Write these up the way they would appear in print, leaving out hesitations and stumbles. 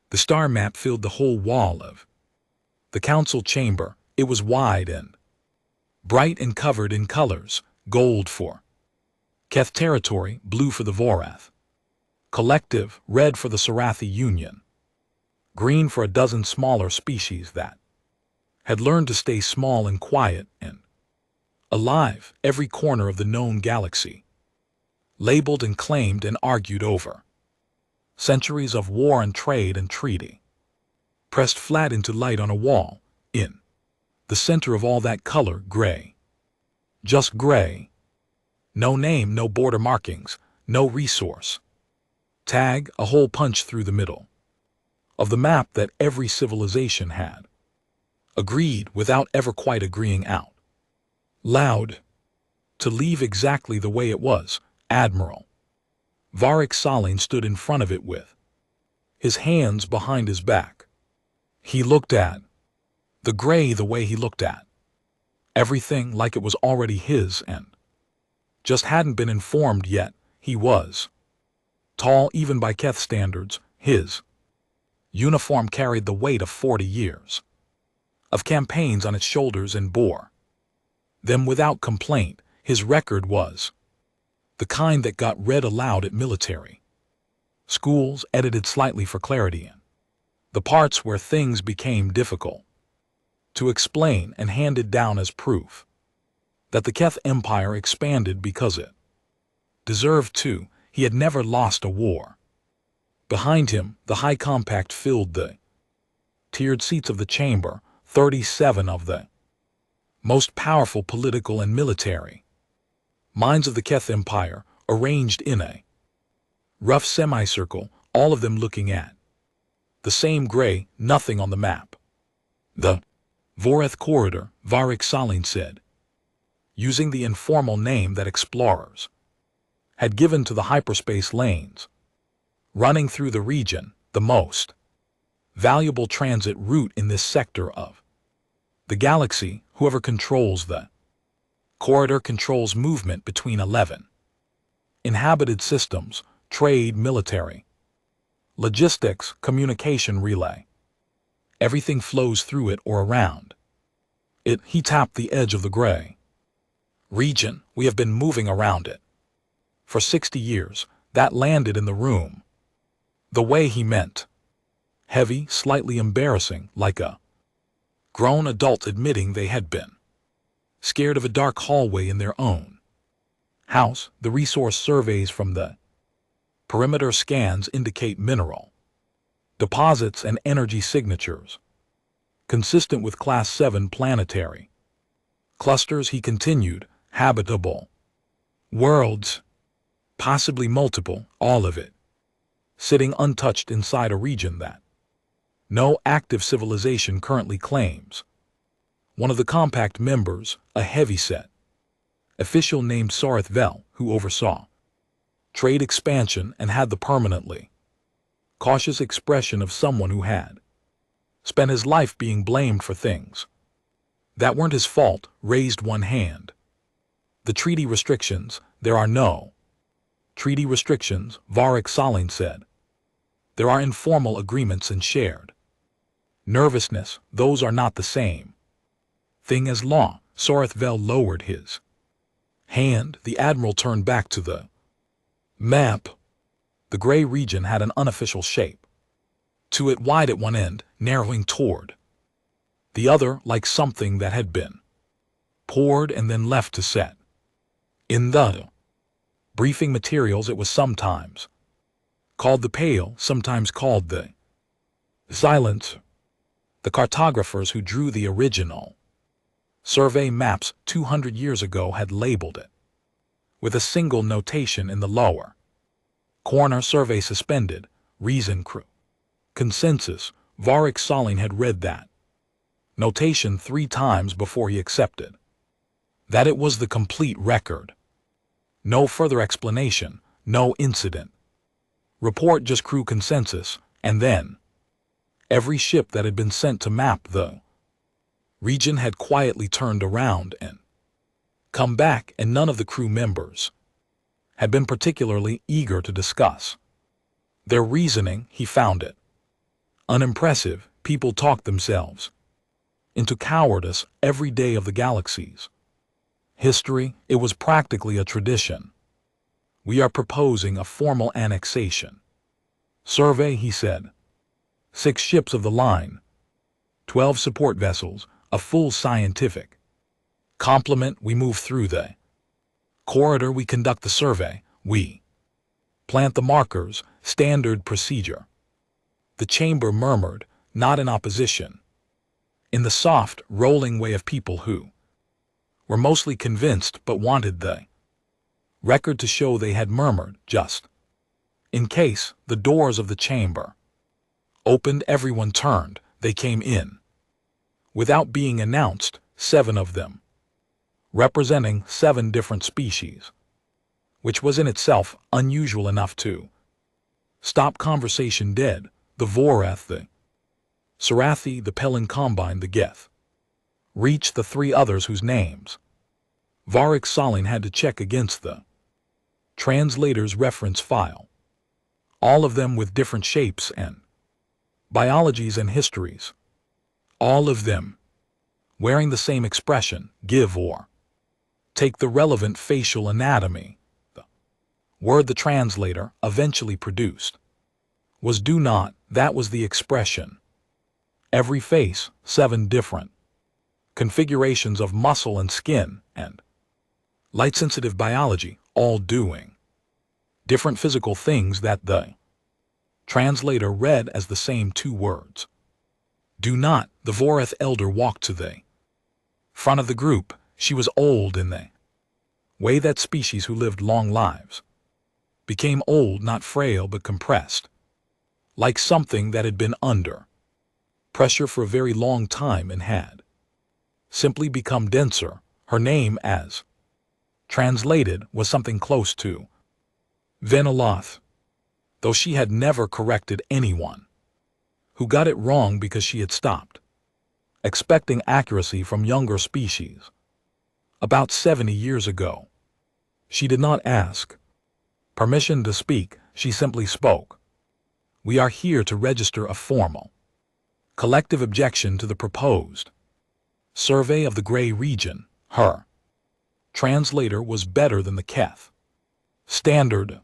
The star map filled the whole wall of the council chamber. It was wide and bright and covered in colors: gold for Keth territory, blue for the Vorath Collective, red for the Sarathi Union, green for a dozen smaller species that had learned to stay small and quiet and alive. Every corner of the known galaxy, labeled and claimed and argued over. Centuries of war and trade and treaty, pressed flat into light on a wall, in the center of all that color, gray. Just gray. No name, no border markings, no resource tag, a hole punched through the middle of the map that every civilization had agreed, without ever quite agreeing out loud, to leave exactly the way it was. Admiral Varric Salin stood in front of it with his hands behind his back. He looked at the gray the way he looked at everything, like it was already his and just hadn't been informed yet. He was tall, even by Keth standards. His uniform carried the weight of 40 years of campaigns on its shoulders and bore them without complaint. His record was the kind that got read aloud at military schools, edited slightly for clarity in the parts where things became difficult to explain, and handed down as proof that the Keth Empire expanded because it deserved to. He had never lost a war. Behind him, the high compact filled the tiered seats of the chamber, 37 of the most powerful political and military minds of the Keth Empire, arranged in a rough semicircle, all of them looking at the same gray nothing on the map. The Vorath Corridor, Varric Salin said, using the informal name that explorers had given to the hyperspace lanes running through the region, the most valuable transit route in this sector of the galaxy. Whoever controls the corridor controls movement between 11 inhabited systems: trade, military, logistics, communication relay. Everything flows through it or around it. He tapped the edge of the gray region. We have been moving around it for 60 years. That landed in the room the way he meant. Heavy, slightly embarrassing, like a grown adult admitting they had been scared of a dark hallway in their own house. The resource surveys from the perimeter scans indicate mineral deposits and energy signatures consistent with Class 7 planetary clusters. He continued, habitable worlds, possibly multiple, all of it sitting untouched inside a region that no active civilization currently claims. One of the compact members, a heavyset official named Sareth Vel, who oversaw trade expansion and had the permanently cautious expression of someone who had spent his life being blamed for things that weren't his fault, raised one hand. The treaty restrictions. There are no treaty restrictions, Varric Salin said. There are informal agreements and shared nervousness. Those are not the same thing as law. Sareth Vel lowered his hand. The admiral turned back to the map. The gray region had an unofficial shape to it, wide at one end, narrowing toward the other, like something that had been poured and then left to set. In the briefing materials, it was sometimes called the Pale, sometimes called the Silence. The cartographers who drew the original survey maps 200 years ago had labeled it with a single notation in the lower corner: survey suspended, reason crew. Consensus. Varric Salin had read that notation 3 times before he accepted that it was the complete record. No further explanation, no incident report, just crew consensus. And then every ship that had been sent to map the region had quietly turned around and come back, and none of the crew members had been particularly eager to discuss their reasoning. He found it Unimpressive, people talk themselves into cowardice every day of the galaxies. History, it was practically a tradition. We are proposing a formal annexation. Survey, he said. 6 ships of the line, 12 support vessels, a full scientific complement. We move through the corridor, we conduct the survey, we plant the markers, standard procedure. The chamber murmured, not in opposition, in the soft, rolling way of people who were mostly convinced but wanted the record to show they had murmured, just in case. The doors of the chamber opened, everyone turned, they came in. Without being announced, 7 of them, representing 7 different species, which was in itself unusual enough to stop conversation dead. The Vorath, the Sarathi, the Pelin Combine, the Geth, reached the 3 others whose names Varric Salin had to check against the translator's reference file. All of them with different shapes and biologies and histories. All of them wearing the same expression, give or take the relevant facial anatomy. The word the translator eventually produced was do not. That was the expression. Every face, 7 different configurations of muscle and skin and light-sensitive biology, all doing different physical things that the translator read as the same 2 words. Do not. The Vorath elder walked to the front of the group. She was old in the way that species who lived long lives became old, not frail but compressed, like something that had been under pressure for a very long time and had simply become denser. Her name, as translated, was something close to Venaloth, though she had never corrected anyone who got it wrong because she had stopped expecting accuracy from younger species. About 70 years ago, she did not ask permission to speak, she simply spoke. We are here to register a formal collective objection to the proposed survey of the Gray region. Her translator was better than the Keth standard.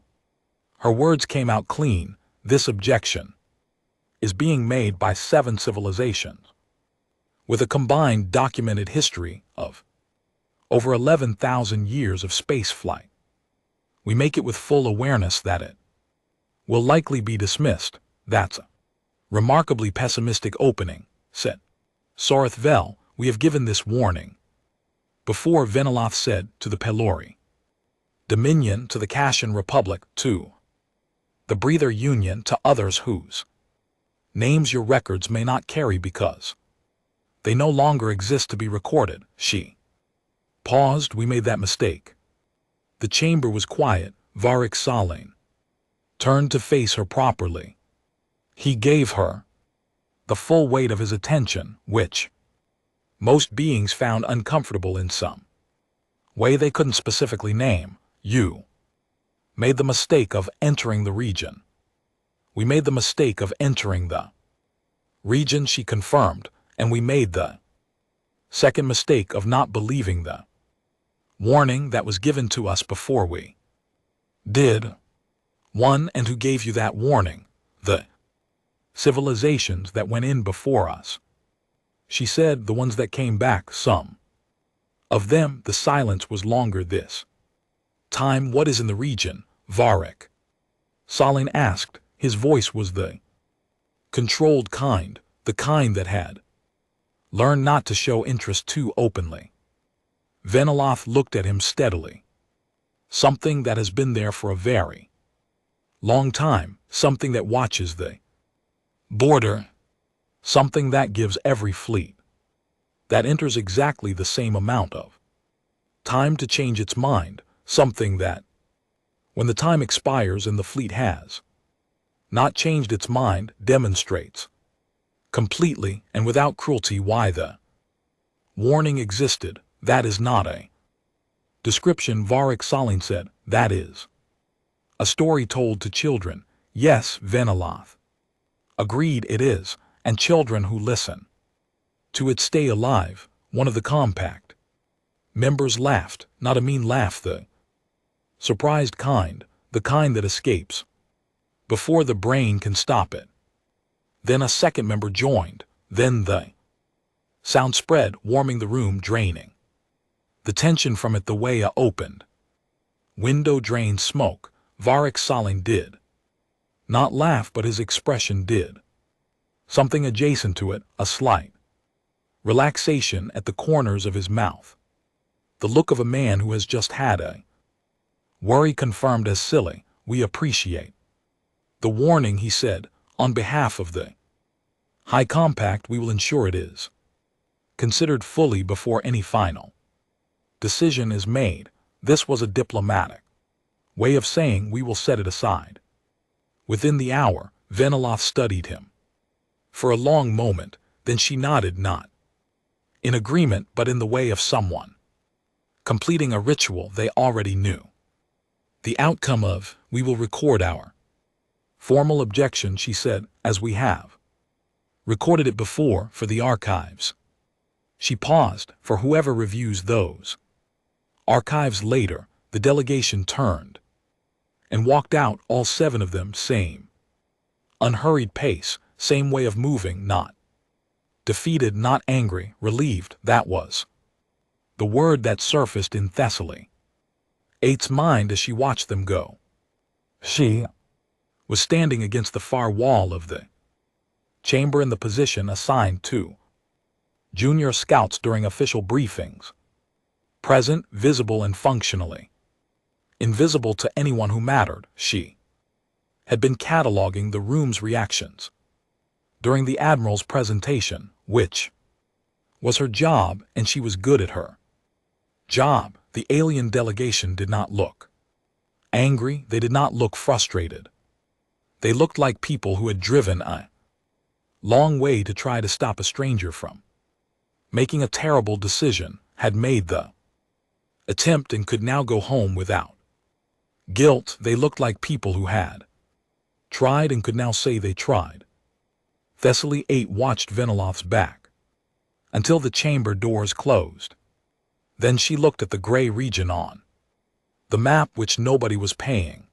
Her words came out clean. This objection is being made by 7 civilizations with a combined documented history of over 11,000 years of space flight. We make it with full awareness that it will likely be dismissed. That's a remarkably pessimistic opening, said Soreth Vel. We have given this warning before, Venaloth said to the Pelori Dominion, to the Kashan Republic, to the Breather Union, to others whose names your records may not carry because they no longer exist to be recorded. She paused. We made that mistake. The chamber was quiet. Varric Salin turned to face her properly. He gave her the full weight of his attention, which most beings found uncomfortable in some way they couldn't specifically name. You made the mistake of entering the region. We made the mistake of entering the region, she confirmed, and we made the second mistake of not believing the warning that was given to us before we did. One, and who gave you that warning? The civilizations that went in before us. She said, the ones that came back, some of them. The silence was longer this time. What is in the region? Varric Salin asked. His voice was the controlled kind, the kind that had learned not to show interest too openly. Venaloth looked at him steadily. Something that has been there for a very long time, something that watches the border, something that gives every fleet that enters exactly the same amount of time to change its mind, something that, when the time expires and the fleet has not changed its mind, demonstrates completely and without cruelty why the warning existed. That is not a description, Varric Salin said. That is a story told to children. Yes, Venaloth Agreed it is, and children who listen. To it stay alive, one of the compact members laughed, not a mean laugh, the surprised kind, the kind that escapes before the brain can stop it. Then a second member joined, then the sound spread, warming the room, draining the tension from it. The way opened. Window drained smoke. Varric Salin did not laugh, but his expression did. Something adjacent to it, a slight relaxation at the corners of his mouth. The look of a man who has just had a worry confirmed as silly. We appreciate the warning, he said. On behalf of the High Compact, we will ensure it is considered fully before any final decision is made. This was a diplomatic way of saying we will set it aside. Within the hour, Veniloff studied him for a long moment, then she nodded, not in agreement but in the way of someone completing a ritual they already knew the outcome of. We will record our formal objection, she said, as we have recorded it before for the archives. She paused. For whoever reviews those archives later. The delegation turned and walked out, all 7 of them, same unhurried pace, same way of moving, not defeated, not angry, relieved. That was the word that surfaced in Thessaly Eight's mind as she watched them go. She was standing against the far wall of the chamber in the position assigned to junior scouts during official briefings. Present, visible, and functionally invisible to anyone who mattered. She had been cataloging the room's reactions during the Admiral's presentation, which was her job, and she was good at her job. The alien delegation did not look angry. They did not look frustrated. They looked like people who had driven a long way to try to stop a stranger from making a terrible decision, had made the attempt and could now go home without guilt. They looked like people who had tried and could now say they tried. Thessaly 8 watched Veniloff's back until the chamber doors closed. Then she looked at the gray region on the map, which nobody was paying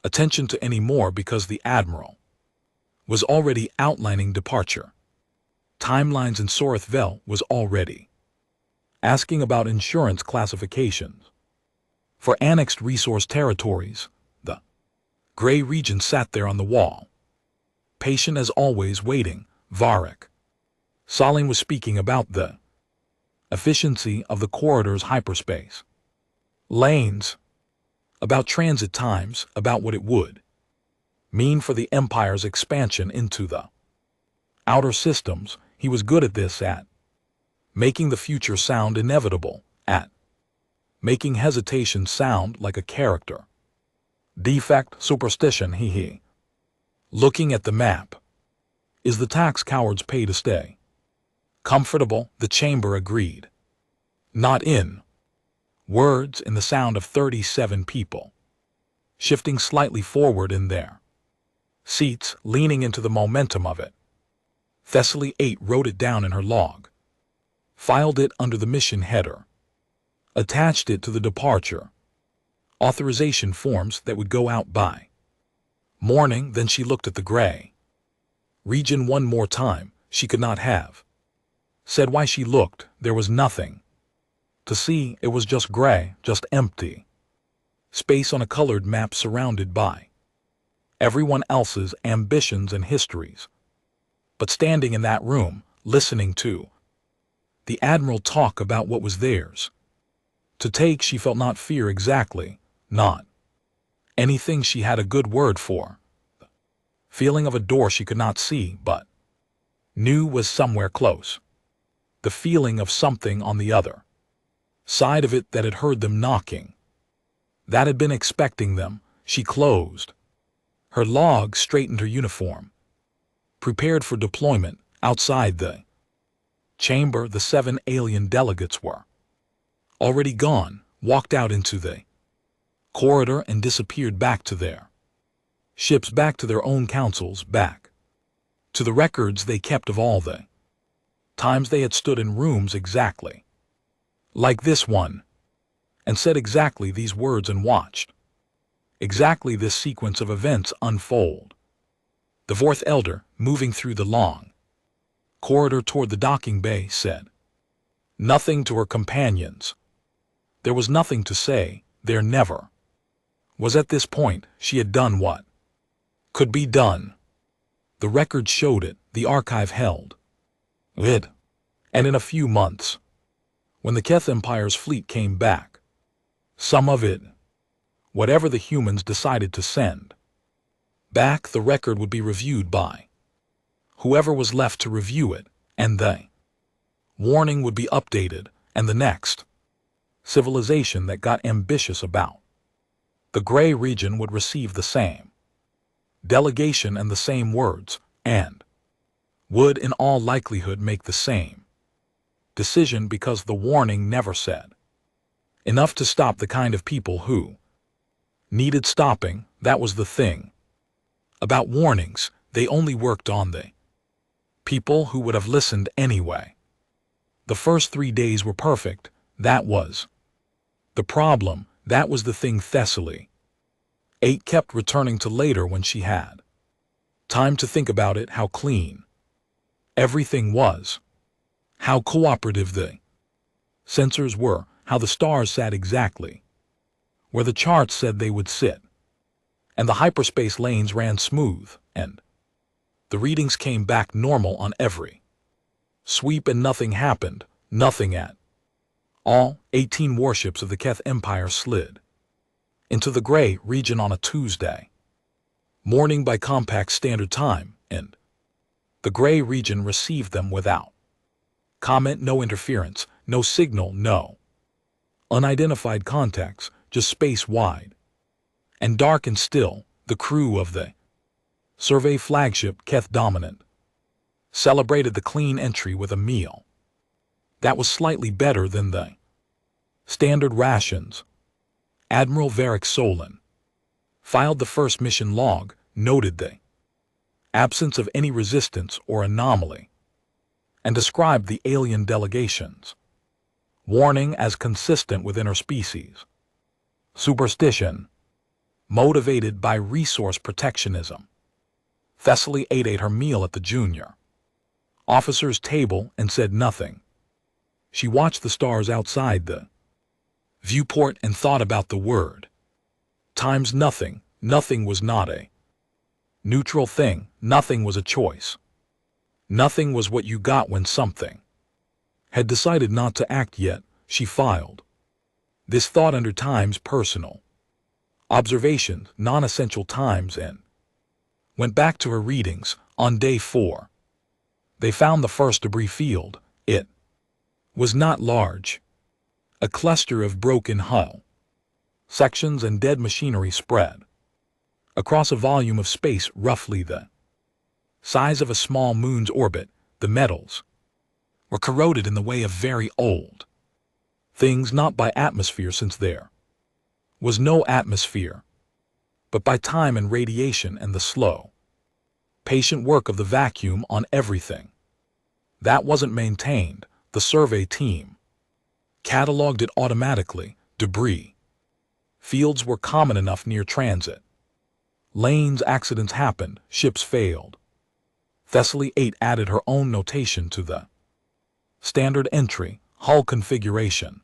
attention to anymore because the Admiral was already outlining departure timelines, and Sorith Vel was already asking about insurance classifications for annexed resource territories. The gray region sat there on the wall, patient as always, waiting. Varric Salin was speaking about the efficiency of the corridor's hyperspace lanes, about transit times, about what it would mean for the Empire's expansion into the outer systems. He was good at this, at making the future sound inevitable, at making hesitation sound like a character defect, superstition. He looking at the map. Is the tax cowards pay to stay comfortable? The chamber agreed. Not in words, in the sound of 37 people shifting slightly forward in their seats, leaning into the momentum of it. Thessaly 8 wrote it down in her log, filed it under the mission header, attached it to the departure authorization forms that would go out by morning. Then she looked at the gray region one more time. She could not have said why she looked. There was nothing to see. It was just gray, just empty space on a colored map surrounded by everyone else's ambitions and histories. But standing in that room, listening to the Admiral talk about what was theirs to take, she felt not fear exactly, not anything she had a good word for. The feeling of a door she could not see but knew was somewhere close. The feeling of something on the other side of it that had heard them knocking, that had been expecting them. She closed her log, straightened her uniform, prepared for deployment. Outside the chamber, the 7 alien delegates were already gone, walked out into the corridor and disappeared back to their ships, back to their own councils, back to the records they kept of all the times they had stood in rooms exactly like this one, and said exactly these words and watched exactly this sequence of events unfold. The fourth elder, moving through the long corridor toward the docking bay, said nothing to her companions. There was nothing to say, there never was. At this point, she had done what could be done. The record showed it, the archive held it, and in a few months, when the Keth Empire's fleet came back, some of it, whatever the humans decided to send back, the record would be reviewed by whoever was left to review it, and the warning would be updated, and the next civilization that got ambitious about the Gray region would receive the same delegation and the same words, and would in all likelihood make the same decision, because the warning never said enough to stop the kind of people who needed stopping. That was the thing about warnings, they only worked on the people who would have listened anyway. The first 3 days were perfect, that was the problem, that was the thing Thessaly 8 kept returning to later when she had time to think about it, how clean everything was, how cooperative the sensors were, how the stars sat exactly where the charts said they would sit, and the hyperspace lanes ran smooth, and the readings came back normal on every sweep, and nothing happened, nothing at all. 18 warships of the Keth Empire slid into the Gray region on a Tuesday morning by Compact Standard Time, and the Gray region received them without comment, no interference, no signal, no unidentified contacts, just space-wide and dark and still. The crew of the survey flagship Keth Dominant celebrated the clean entry with a meal that was slightly better than the standard rations. Admiral Varric Solon filed the first mission log, noted the absence of any resistance or anomaly, and described the alien delegation's warning as consistent with interspecies superstition, motivated by resource protectionism. Thessaly 8 ate her meal at the junior officer's table and said nothing. She watched the stars outside the viewport and thought about the word times nothing. Nothing was not a neutral thing, nothing was a choice. Nothing was what you got when something had decided not to act yet. She filed this thought under times personal observations, non-essential times, and went back to her readings. On day 4, they found the first debris field. It was not large. A cluster of broken hull sections and dead machinery spread across a volume of space roughly the size of a small moon's orbit. The metals were corroded in the way of very old things, not by atmosphere, since there was no atmosphere, but by time and radiation and the slow, patient work of the vacuum on everything that wasn't maintained. The survey team cataloged it automatically. Debris fields were common enough near transit lanes. Accidents happened, ships failed. Thessaly 8 added her own notation to the standard entry: hull configuration,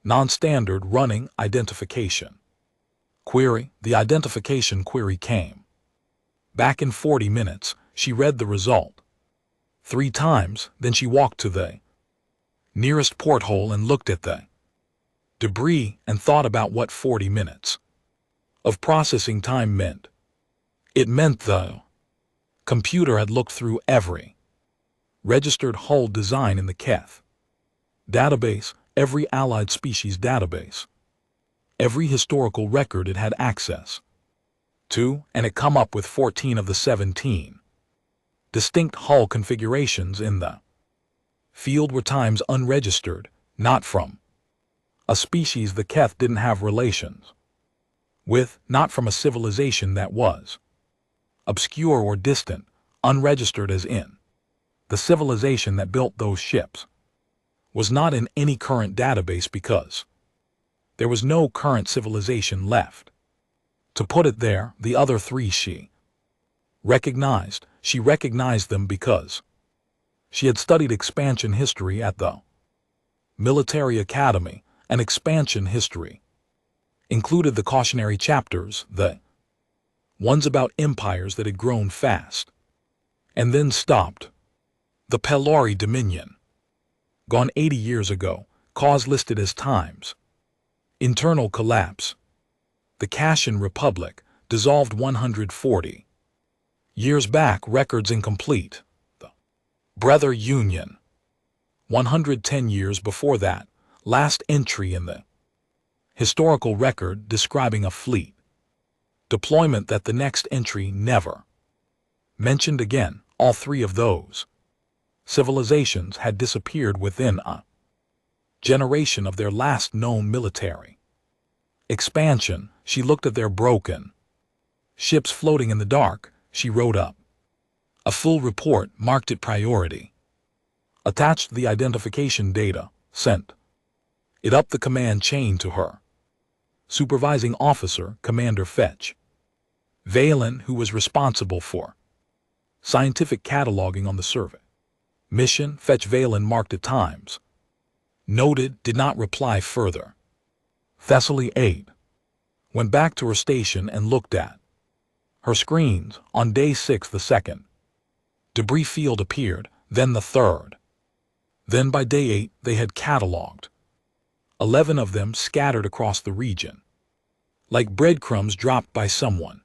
non-standard running identification query. The identification query came back in 40 minutes. She read the result 3 times, then she walked to the nearest porthole and looked at the debris and thought about what 40 minutes of processing time meant. It meant the computer had looked through every registered hull design in the Keth database, every allied species database, every historical record it had access to, and it come up with 14 of the 17 distinct hull configurations in the field were times unregistered, not from a species the Keth didn't have relations with, not from a civilization that was obscure or distant, unregistered as in the civilization that built those ships, was not in any current database because there was no current civilization left. To put it there, the other three she recognized them because she had studied expansion history at the military academy, and expansion history included the cautionary chapters, the ones about empires that had grown fast and then stopped. The Pelori Dominion, gone 80 years ago, cause listed as times. Internal collapse. The Kashan Republic, dissolved 140 years back, records incomplete. The Brother Union, 110 years before that, last entry in the historical record describing a fleet deployment that the next entry never mentioned again. All three of those civilizations had disappeared within a generation of their last known military expansion. She looked at their broken ships floating in the dark. She wrote up a full report, marked it priority, attached the identification data, sent it up the command chain to her supervising officer, Commander Fetch Valen, who was responsible for scientific cataloging on the survey mission. Fetch Valen marked it times. Noted, did not reply further. Thessaly 8 went back to her station and looked at her screens. On day 6, the second debris field appeared, then the third. Then by day 8, they had cataloged 11 of them scattered across the region, like breadcrumbs dropped by someone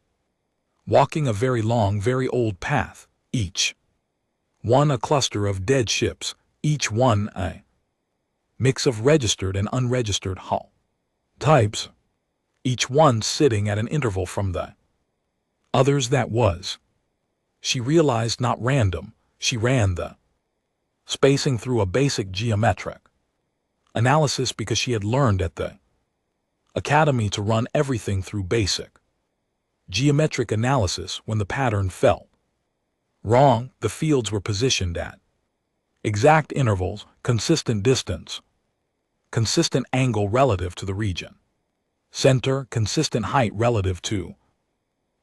walking a very long, very old path, each one a cluster of dead ships, each one a mix of registered and unregistered hull types, each one sitting at an interval from the others. That was, she realized, not random. She ran the spacing through a basic geometric analysis because she had learned at the academy to run everything through basic geometric analysis. When the pattern felt wrong, the fields were positioned at exact intervals, consistent distance, consistent angle relative to the region center, consistent height relative to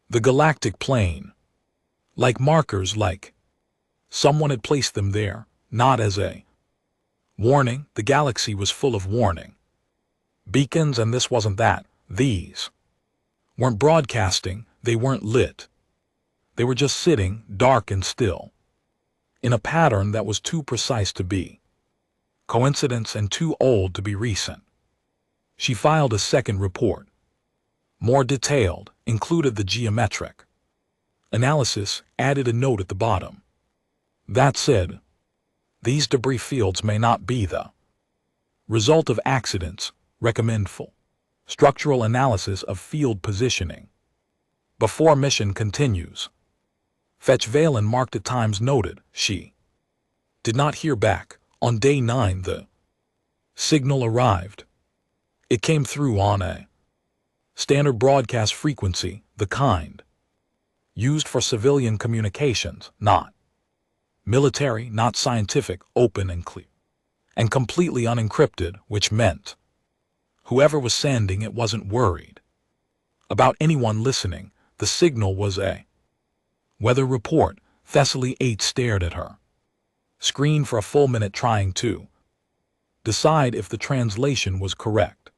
the galactic plane, like markers, like someone had placed them there, not as a warning. The galaxy was full of warning beacons, and this wasn't that. These weren't broadcasting, they weren't lit. They were just sitting, dark and still, in a pattern that was too precise to be coincidence and too old to be recent. She filed a second report, more detailed, included the geometric analysis, added a note at the bottom that said, these debris fields may not be the result of accidents. Recommend full structural analysis of field positioning before mission continues. Fetch Valen marked at times. Noted, she did not hear back. On day 9, the signal arrived. It came through on a standard broadcast frequency, the kind used for civilian communications, not military, not scientific, open and clear, and completely unencrypted, which meant whoever was sending it wasn't worried about anyone listening. The signal was a weather report. Thessaly 8 stared at her screen for a full minute, trying to decide if the translation was correct.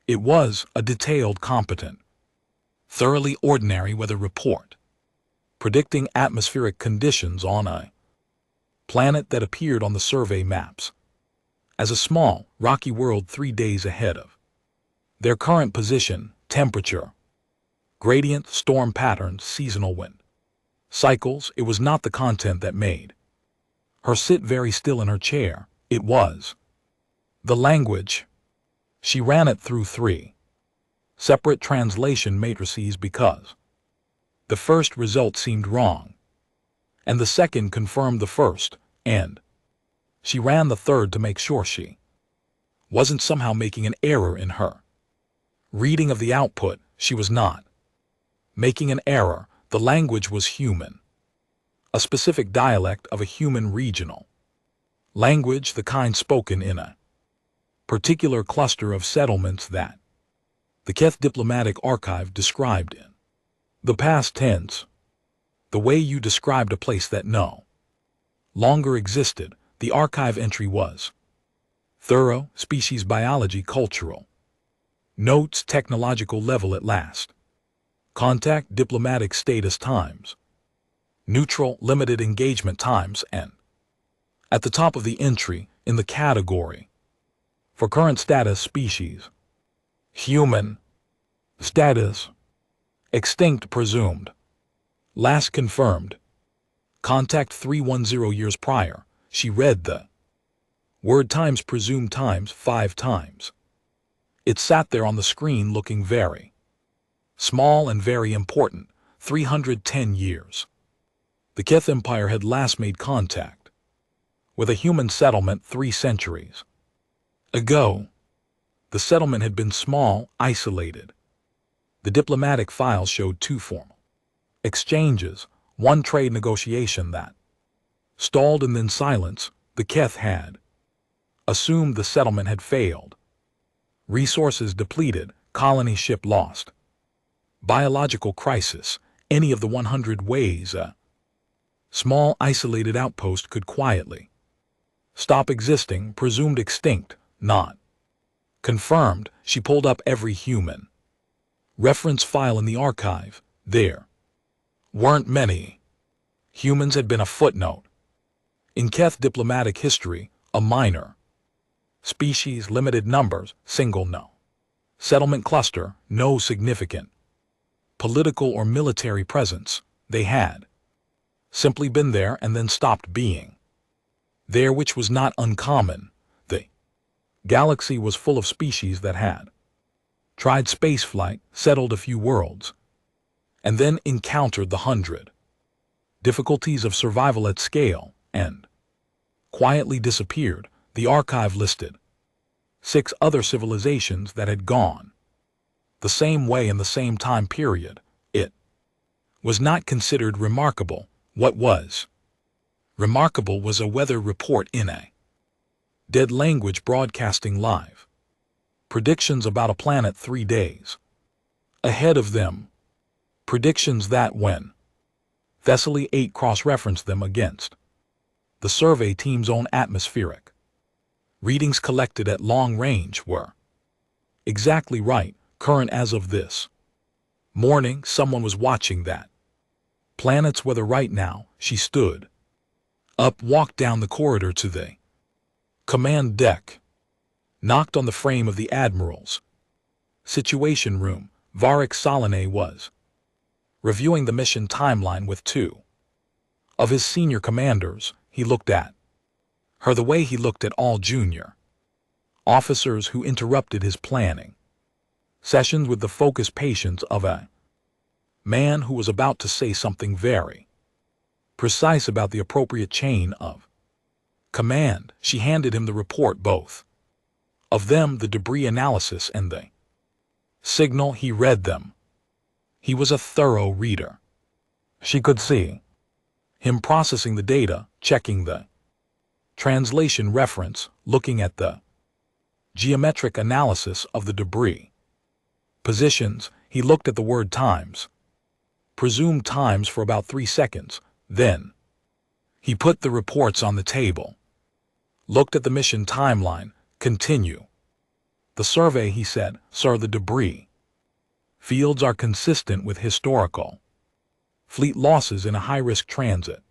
It was a detailed, competent, thoroughly ordinary weather report, predicting atmospheric conditions on a planet that appeared on the survey maps as a small, rocky world 3 days ahead of their current position. Temperature, gradient, storm patterns, seasonal wind cycles. It was not the content that made her sit very still in her chair. It was the language. She ran it through 3 separate translation matrices because the first result seemed wrong, and the second confirmed the first, and she ran the third to make sure she wasn't somehow making an error in her reading of the output. She was not making an error. The language was human. a specific dialect of a human regional language, the kind spoken in a particular cluster of settlements that the Keth Diplomatic Archive described in the past tense, the way you described a place that no longer existed. The archive entry was thorough, species biology, cultural notes, technological level at last, contact, diplomatic status times, neutral, limited engagement times, and at the top of the entry, in the category for current status, species, human status, extinct, presumed, last confirmed, contact 310 years prior. She read the word times presumed times 5 times. It sat there on the screen looking very small and very important. 310 years. The Keth Empire had last made contact with a human settlement 3 centuries ago. The settlement had been small, isolated. The diplomatic files showed 2 formal exchanges, 1 trade negotiation that stalled, and then silence. The Keth had assumed the settlement had failed. Resources depleted, colony ship lost. Biological crisis, any of the 100 ways a small isolated outpost could quietly stop existing, presumed extinct, not confirmed. She pulled up every human reference file in the archive. There weren't many. Humans had been a footnote in Keth diplomatic history, a minor species, limited numbers, single no settlement cluster, no significant political or military presence. They had simply been there and then stopped being there, which was not uncommon. The galaxy was full of species that had tried spaceflight, settled a few worlds, and then encountered the 100 difficulties of survival at scale, and quietly disappeared. The archive listed 6 other civilizations that had gone the same way in the same time period. It was not considered remarkable. What was remarkable was a weather report in a dead language broadcasting live predictions about a planet 3 days ahead of them. Predictions that, when Thessaly 8 cross-referenced them against the survey team's own atmospheric readings collected at long range, were exactly right, current as of this morning. Someone was watching that planet's weather right now. She stood up, walked down the corridor to the command deck, knocked on the frame of the Admiral's situation room. Varric Solane was reviewing the mission timeline with 2 of his senior commanders. He looked at her the way he looked at all junior officers who interrupted his planning sessions with the focused patience of a man who was about to say something very precise about the appropriate chain of command. She handed him the report, both of them, the debris analysis and the signal. He read them. He was a thorough reader. She could see him processing the data, checking the translation reference, looking at the geometric analysis of the debris positions. He looked at the word times, presumed times, for about 3 seconds. Then he put the reports on the table, looked at the mission timeline. Continue the survey, he said. Sir, the debris fields are consistent with historical fleet losses in a high-risk transit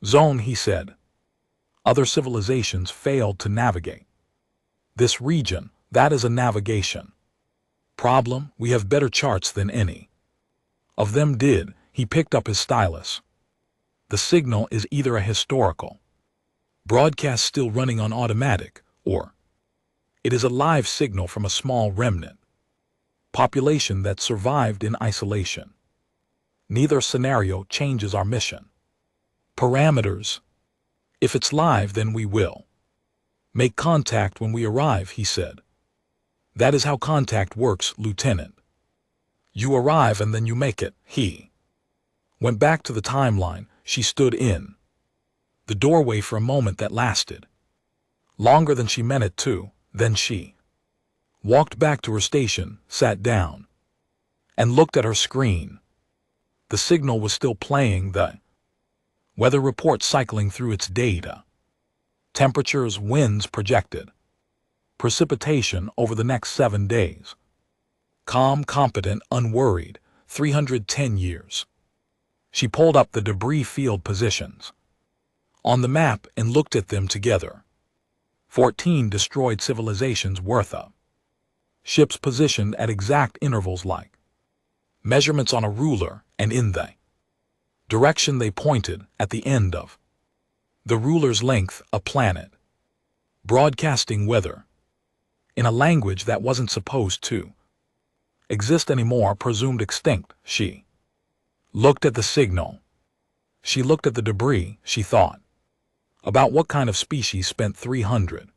zone, he said. Other civilizations failed to navigate this region. That is a navigation problem. We have better charts than any of them did. He picked up his stylus. The signal is either a historical broadcast still running on automatic, or it is a live signal from a small remnant population that survived in isolation. Neither scenario changes our mission parameters. If it's live, then we will make contact when we arrive, he said. That is how contact works, Lieutenant. You arrive and then you make it. He went back to the timeline. she stood in the doorway for a moment that lasted longer than she meant it to. Then she walked back to her station, sat down, and looked at her screen. The signal was still playing, the weather report cycling through its data. Temperatures, winds projected. Precipitation over the next 7 days. Calm, competent, unworried, 310 years. She pulled up the debris field positions on the map and looked at them together. 14 destroyed civilizations worth of ships positioned at exact intervals like measurements on a ruler, and in the direction they pointed at the end of the ruler's length, a planet. Broadcasting weather in a language that wasn't supposed to exist anymore, presumed extinct. She looked at the signal. She looked at the debris. She thought about what kind of species spent 300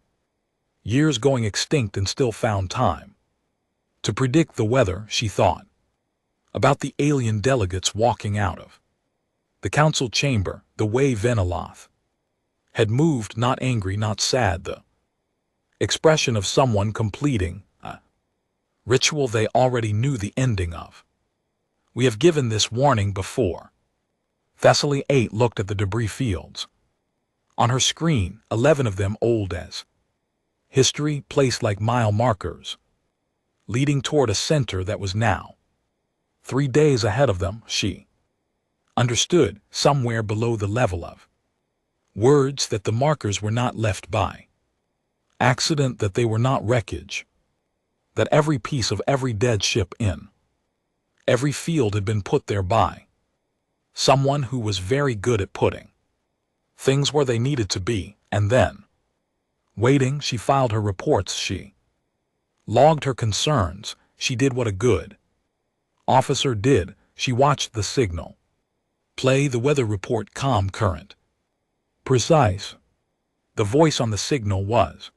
years going extinct and still found time to predict the weather. She thought about the alien delegates walking out of the council chamber, the way Veneloth had moved, not angry, not sad, the expression of someone completing a ritual they already knew the ending of. We have given this warning before. Thessaly 8 looked at the debris fields. On her screen, 11 of them old as history, placed like mile markers, leading toward a center that was now 3 days ahead of them. She understood, somewhere below the level of words, that the markers were not left by accident, that they were not wreckage, that every piece of every dead ship in every field had been put there by someone who was very good at putting things where they needed to be, and then waiting. She filed her reports. She logged her concerns. She did what a good officer did. She watched the signal play, the weather report, calm, current, precise. The voice on the signal was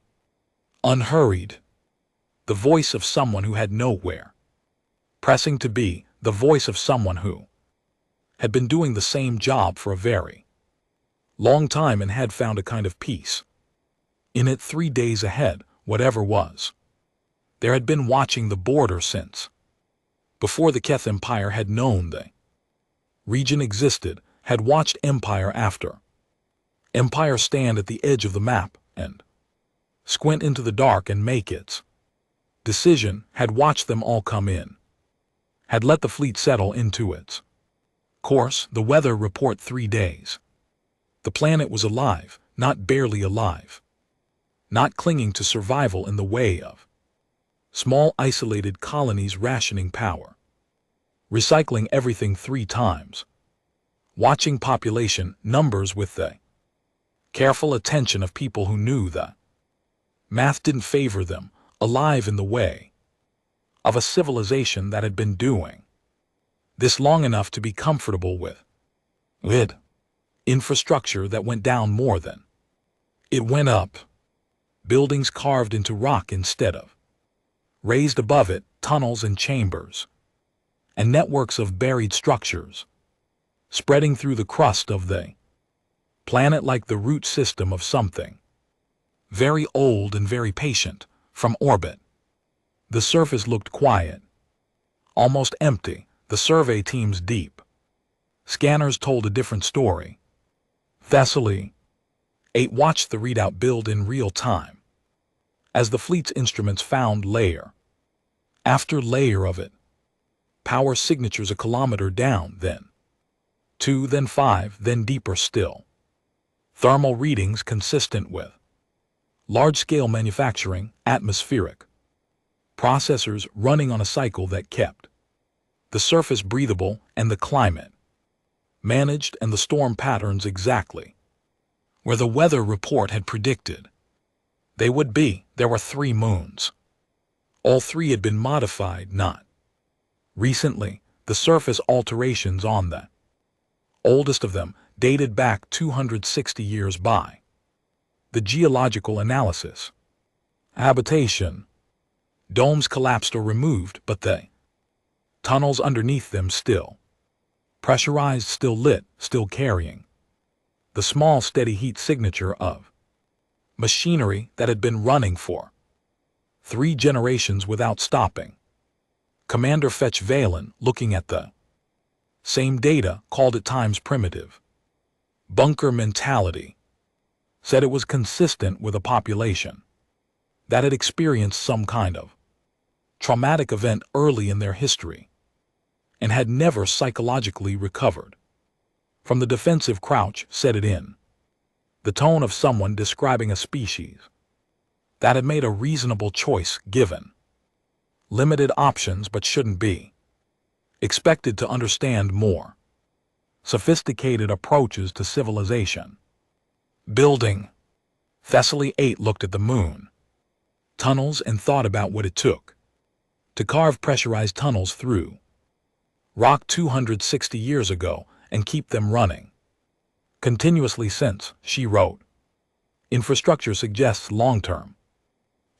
unhurried, the voice of someone who had nowhere pressing to be, the voice of someone who had been doing the same job for a very long time and had found a kind of peace in it 3 days ahead. Whatever was there had been watching the border since before the Keth Empire had known the region existed, had watched empire after empire stand at the edge of the map and squint into the dark and make its decision, had watched them all come in, had let the fleet settle into its course. The weather report 3 days. The planet was alive, not barely alive, not clinging to survival in the way of small isolated colonies rationing power, recycling everything 3 times, watching population numbers with the careful attention of people who knew the math didn't favor them, alive in the way of a civilization that had been doing this long enough to be comfortable with it. Infrastructure that went down more than it went up. Buildings carved into rock instead of raised above it, tunnels and chambers, and networks of buried structures spreading through the crust of the planet like the root system of something very old and very patient. From orbit, the surface looked quiet, almost empty. The survey team's deep scanners told a different story. Thessaly 8 watched the readout build in real time as the fleet's instruments found layer after layer of it. Power signatures a kilometer down, then 2, then 5, then deeper still. Thermal readings consistent with large-scale manufacturing, atmospheric processors running on a cycle that kept the surface breathable and the climate managed, and the storm patterns exactly where the weather report had predicted they would be. There were 3 moons. All 3 had been modified, not recently. The surface alterations on the oldest of them dated back 260 years by the geological analysis. Habitation. Domes collapsed or removed, but the tunnels underneath them still Pressurized, still lit, still carrying. The small, steady heat signature of machinery that had been running for 3 generations without stopping. Commander Fetch Valen, looking at the same data, called it times primitive. Bunker mentality. Said it was consistent with a population that had experienced some kind of traumatic event early in their history and had never psychologically recovered from the defensive crouch set it in. The tone of someone describing a species that had made a reasonable choice given limited options but shouldn't be expected to understand more sophisticated approaches to civilization. Building. Thessaly 8 looked at the moon, tunnels, and thought about what it took to carve pressurized tunnels through rock 260 years ago and keep them running continuously since, she wrote. Infrastructure suggests long-term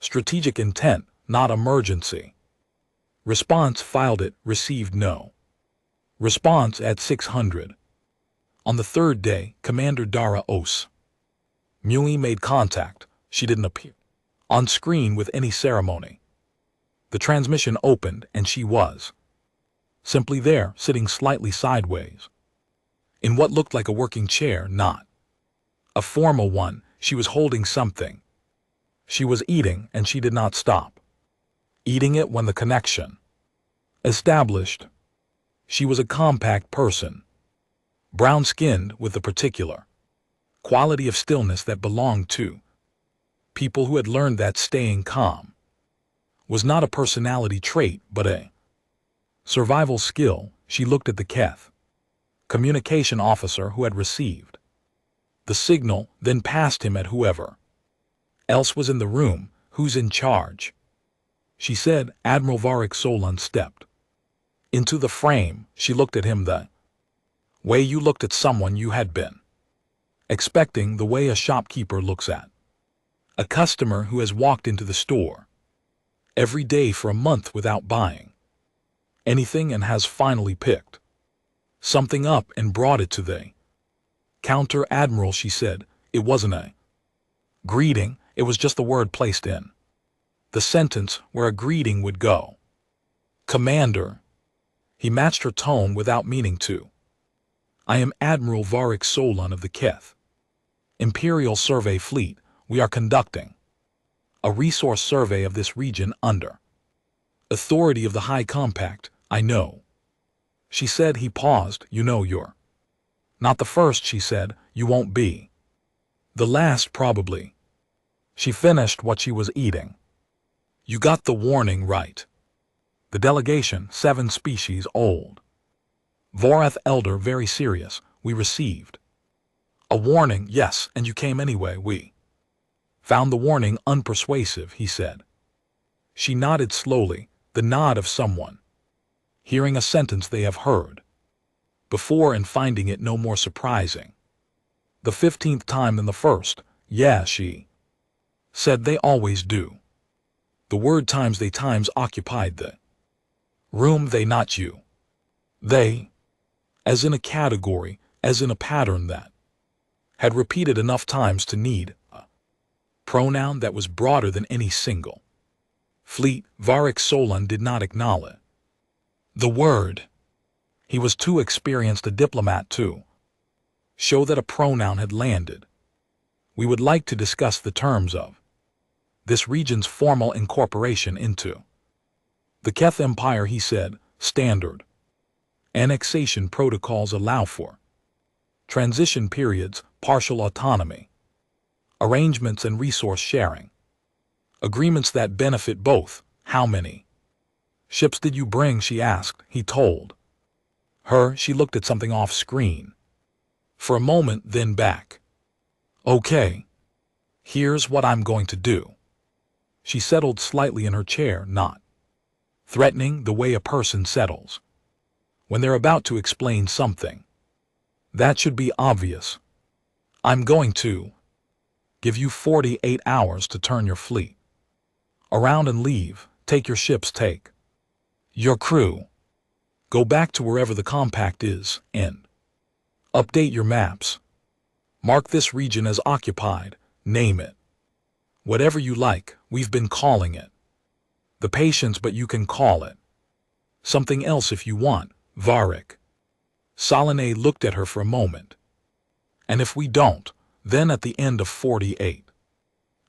strategic intent, not emergency. Response filed it, received no response at 600. On the third day, Commander Dara Os Mui made contact. She didn't appear on screen with any ceremony. The transmission opened and she was simply there, sitting slightly sideways in what looked like a working chair, not a formal one. She was holding something. She was eating, and she did not stop eating it when the connection established. She was a compact person, brown-skinned, with the particular quality of stillness that belonged to people who had learned that staying calm was not a personality trait but a survival skill. She looked at the Keth communication officer who had received the signal, then passed him at whoever else was in the room. Who's in charge? She said. Admiral Varric Solon stepped into the frame. She looked at him the way you looked at someone you had been expecting, the way a shopkeeper looks at a customer who has walked into the store every day for a month without buying anything and has finally picked something up and brought it to the counter. Admiral, she said. It wasn't a greeting, it was just the word placed in the sentence where a greeting would go. Commander. He matched her tone without meaning to. I am Admiral Varric Solon of the Keth Imperial Survey Fleet. We are conducting a resource survey of this region under authority of the High Compact. I know. She said. He paused. You know you're not the first, she said. You won't be the last, probably. She finished what she was eating. You got the warning right. The delegation, 7 species old. Vorath Elder, very serious. We received a warning, yes, and you came anyway. We found the warning unpersuasive, he said. She nodded slowly, the nod of someone hearing a sentence they have heard before and finding it no more surprising. The 15th time than the first. Yeah, she said. They always do. The word times they times occupied the room. They, not you. They, as in a category, as in a pattern that had repeated enough times to need a pronoun that was broader than any single fleet. Varric Solon did not acknowledge the word. He was too experienced a diplomat to show that a pronoun had landed. We would like to discuss the terms of this region's formal incorporation into the Keth Empire, he said. Standard annexation protocols allow for transition periods, partial autonomy, arrangements and resource sharing, agreements that benefit both. How many ships did you bring? She asked. He told her. She looked at something off screen for a moment, then back. Okay. Here's what I'm going to do. She settled slightly in her chair, not threatening, the way a person settles when they're about to explain something that should be obvious. I'm going to give you 48 hours to turn your fleet around and leave. Take your ships, take your crew. Go back to wherever the compact is and update your maps. Mark this region as occupied. Name it. Whatever you like, we've been calling it. The Patience, but you can call it something else if you want, Varric. Solane looked at her for a moment. And if we don't, then at the end of 48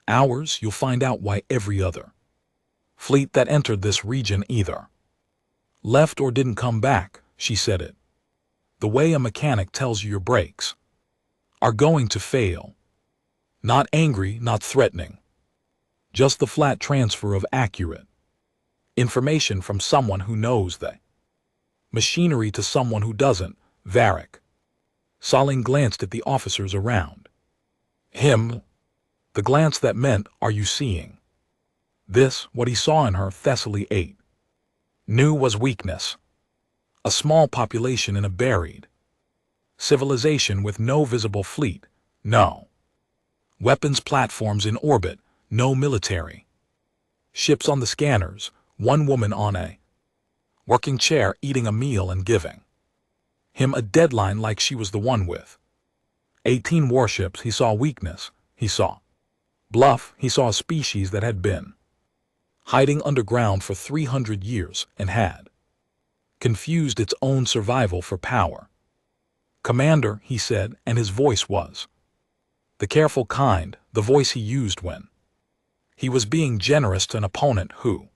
hours you'll find out why every other fleet that entered this region either left or didn't come back, she said it. The way a mechanic tells you your brakes are going to fail. Not angry, not threatening. Just the flat transfer of accurate information from someone who knows the machinery to someone who doesn't, Varric. Solane glanced at the officers around him. The glance that meant, are you seeing this? What he saw in her, Thessaly 8 knew was weakness. A small population in a buried civilization with no visible fleet, no weapons platforms in orbit, no military ships on the scanners, one woman on a working chair eating a meal and giving him a deadline like she was the one with 18 warships. He saw weakness. He saw bluff. He saw a species that had been hiding underground for 300 years and had confused its own survival for power. Commander, he said, and his voice was the careful kind, the voice he used when he was being generous to an opponent who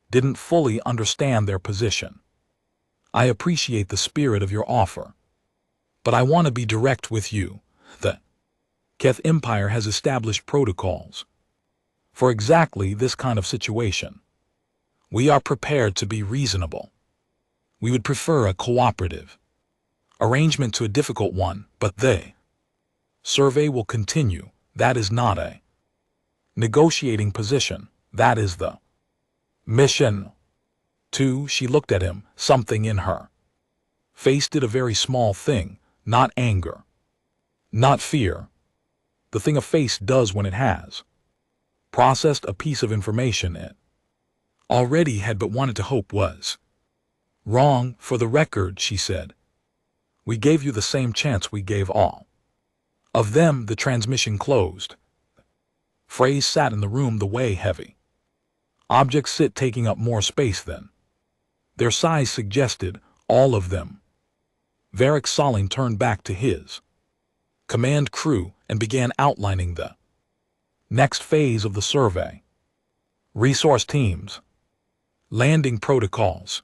didn't fully understand their position. I appreciate the spirit of your offer, but I want to be direct with you. The Keth Empire has established protocols for exactly this kind of situation. We are prepared to be reasonable. We would prefer a cooperative arrangement to a difficult one, but the survey will continue. That is not a negotiating position. That is the mission. Too, she looked at him. Something in her face did a very small thing, not anger, not fear. The thing a face does when it has processed a piece of information it already had but wanted to hope was wrong. For the record, she said, we gave you the same chance we gave all of them. The transmission closed. Phrase sat in the room the way heavy objects sit, taking up more space than their size suggested, all of them. Varric Solane turned back to his command crew and began outlining the next phase of the survey. Resource teams, landing protocols,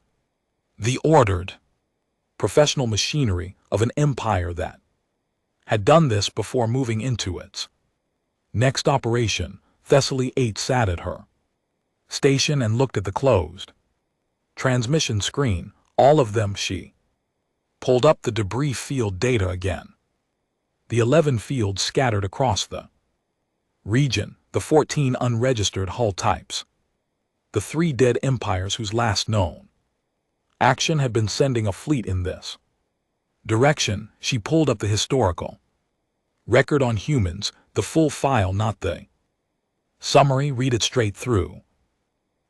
the ordered, professional machinery of an empire that had done this before moving into its next operation. Thessaly 8 sat at her station and looked at the closed transmission screen. All of them. She pulled up the debris field data again. The 11 fields scattered across the region, the 14 unregistered hull types, the 3 dead empires whose last known action had been sending a fleet in this direction. She pulled up the historical record on humans, the full file, not the summary. Read it straight through.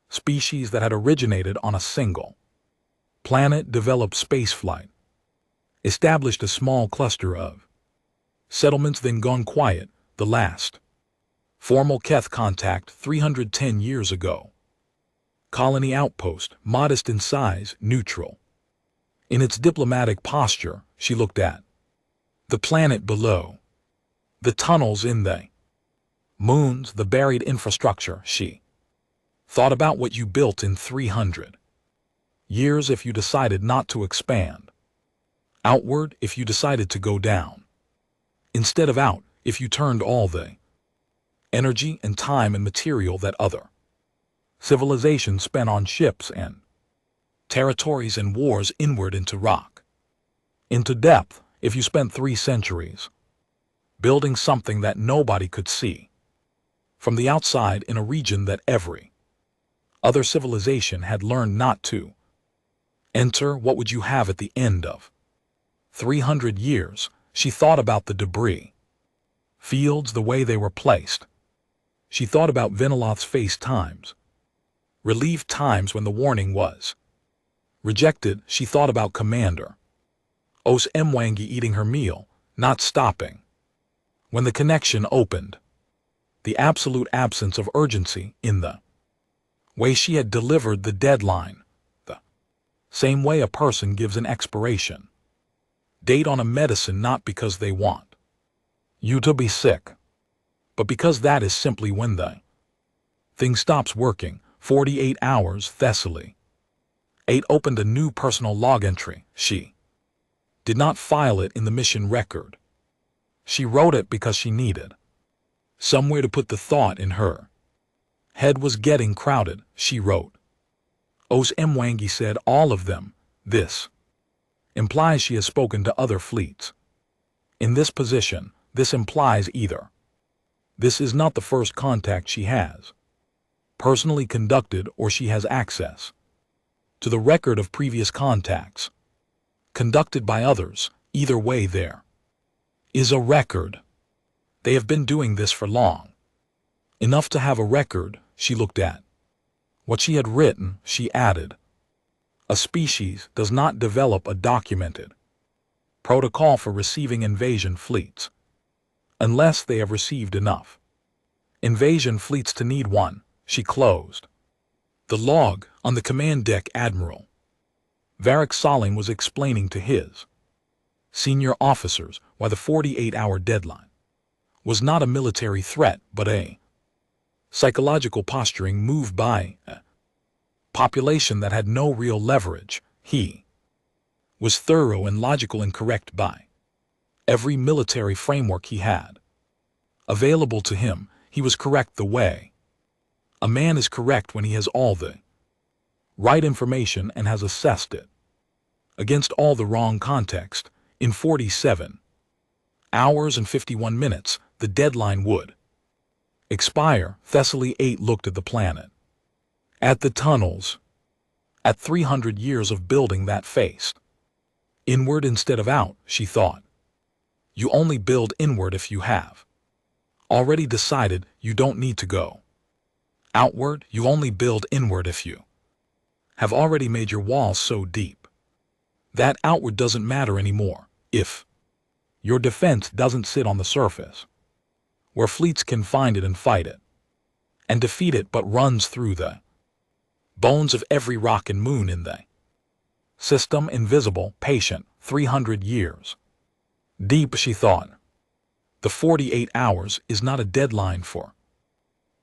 Species that had originated on a single planet, developed spaceflight, established a small cluster of settlements, then gone quiet. The last formal Keth contact 310 years ago. Colony outpost, modest in size, neutral in its diplomatic posture. She looked at the planet below, the tunnels in the moons, the buried infrastructure. She thought about what you built in 300 years if you decided not to expand outward, if you decided to go down instead of out, if you turned all the energy and time and material that other civilizations spent on ships and territories and wars inward into rock, into depth, if you spent 3 centuries building something that nobody could see from the outside in a region that every other civilization had learned not to enter, what would you have at the end of 300 years? She thought about the debris fields, the way they were placed. She thought about Veniloth's face times, relieved times when the warning was Rejected, she thought about Commander Os Mwangi eating her meal, not stopping. When the connection opened, the absolute absence of urgency in the way she had delivered the deadline, the same way a person gives an expiration date on a medicine not because they want you to be sick, but because that is simply when the thing stops working. 48 hours. Thessaly 8 opened a new personal log entry. She did not file it in the mission record. She wrote it because she needed somewhere to put the thought in her head was getting crowded. She wrote, Os Mwangi said all of them. This implies she has spoken to other fleets. In this position, this implies either this is not the first contact she has personally conducted, or she has access to the record of previous contacts conducted by others. Either way, there is a record. They have been doing this for long enough to have a record. She looked at what she had written. She added, a species does not develop a documented protocol for receiving invasion fleets unless they have received enough invasion fleets to need one. She closed the log on the command deck. Admiral Varric Saling was explaining to his senior officers why the 48-hour deadline was not a military threat but a psychological posturing move by a population that had no real leverage. He was thorough and logical and correct by every military framework he had available to him. He was correct the way a man is correct when he has all the right information and has assessed it against all the wrong context. In 47 hours and 51 minutes, the deadline would expire. Thessaly 8 looked at the planet, at the tunnels, at 300 years of building that faced inward instead of out. She thought, you only build inward if you have already decided you don't need to go outward. You only build inward if you have already made your walls so deep that outward doesn't matter anymore. If your defense doesn't sit on the surface, where fleets can find it and fight it and defeat it, but runs through the bones of every rock and moon in the system, invisible, patient, 300 years deep. She thought, the 48 hours is not a deadline for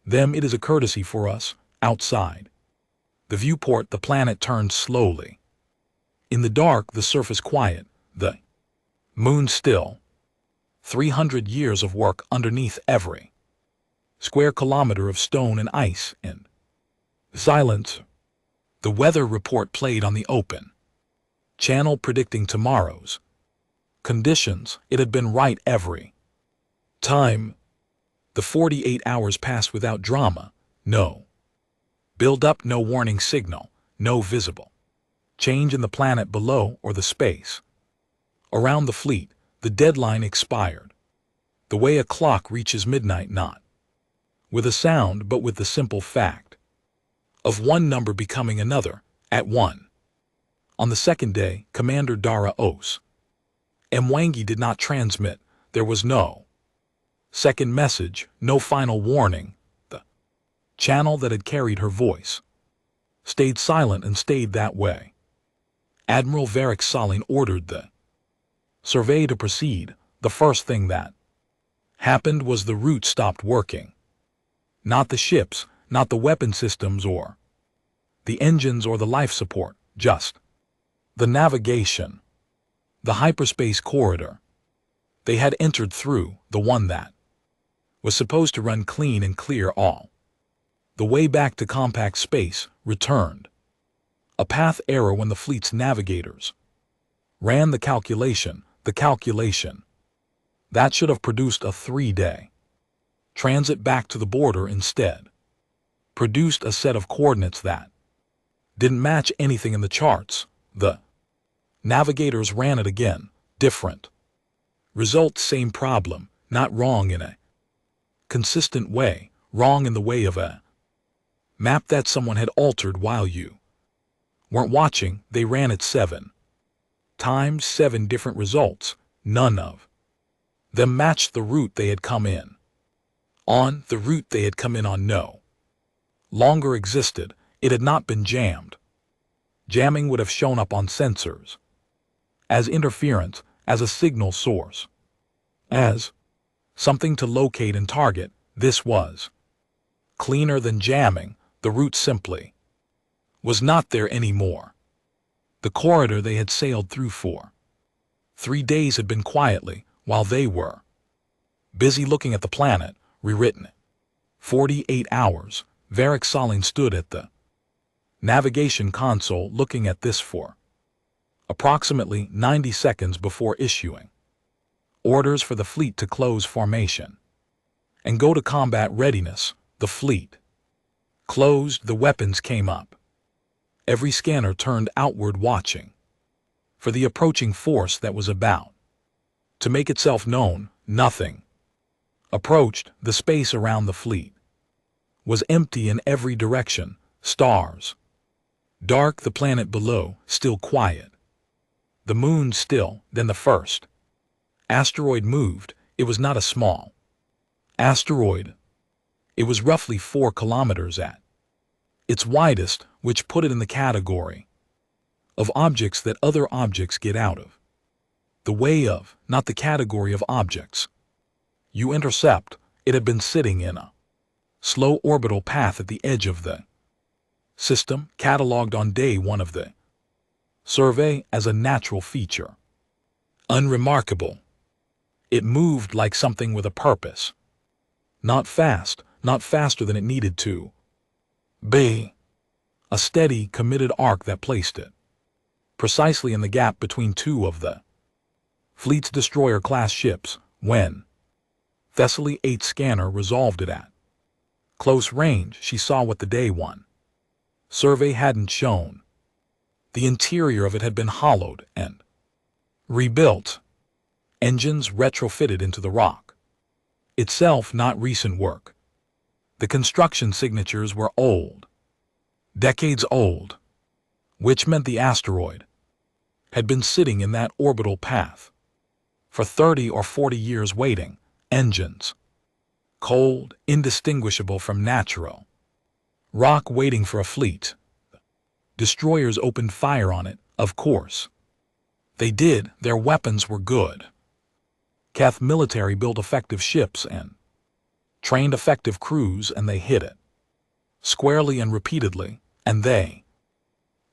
them. It is a courtesy for us. Outside the viewport, the planet turned slowly. In the dark, the surface quiet, the moon still. 300 years of work underneath every square kilometer of stone and ice and silence. The weather report played on the open channel predicting tomorrow's conditions. It had been right every time. The 48 hours passed without drama. No build-up, no warning signal, no visible change in the planet below or the space around the fleet. The deadline expired the way a clock reaches midnight, not with a sound but with the simple fact of one number becoming another. At 1 on the second day, Commander Dara Os Mwangi did not transmit. There was no second message, no final warning. The channel that had carried her voice stayed silent and stayed that way. Admiral Varric Saling ordered the survey to proceed. The first thing that happened was the route stopped working. Not the ships, not the weapon systems or the engines or the life support, just the navigation, the hyperspace corridor they had entered through, the one that was supposed to run clean and clear all the way back to compact space, returned a path error when the fleet's navigators ran the calculation that should have produced a 3-day transit back to the border instead produced a set of coordinates that didn't match anything in the charts. The navigators ran it again, different result, same problem, not wrong in a consistent way, wrong in the way of a map that someone had altered while you weren't watching, they ran at 7 times 7 different results. None of them matched the route they had come in on. The route they had come in on no longer existed. It had not been jammed. Jamming would have shown up on sensors as interference, as a signal source, as something to locate and target. This was cleaner than jamming. The route simply was not there anymore. The corridor they had sailed through for 3 days had been quietly, while they were busy looking at the planet, rewritten. 48 hours, Varric Solin stood at the navigation console looking at this for approximately 90 seconds before issuing orders for the fleet to close formation and go to combat readiness. The fleet closed, the weapons came up. Every scanner turned outward, watching for the approaching force that was about to make itself known. Nothing approached. The space around the fleet was empty in every direction. Stars dark, the planet below still quiet, the moon still. Then the first asteroid moved. It was not a small asteroid. It was roughly 4 kilometers at its widest, which put it in the category of objects that other objects get out of the way of, not the category of objects you intercept. It had been sitting in a slow orbital path at the edge of the system, catalogued on day 1 of the survey as a natural feature. Unremarkable. It moved like something with a purpose. Not fast, not faster than it needed to be. A steady, committed arc that placed it precisely in the gap between 2 of the fleet's destroyer-class ships. When Thessaly 8 scanner resolved it at close range, she saw what the day 1 survey hadn't shown. The interior of it had been hollowed and rebuilt, engines retrofitted into the rock itself. Not recent work. The construction signatures were old, decades old, which meant the asteroid had been sitting in that orbital path for 30 or 40 years, waiting. Engines cold, indistinguishable from natural rock, waiting for a fleet. Destroyers opened fire on it, of course. They did. Their weapons were good. Keth military built effective ships and trained effective crews, and they hit it squarely and repeatedly, and they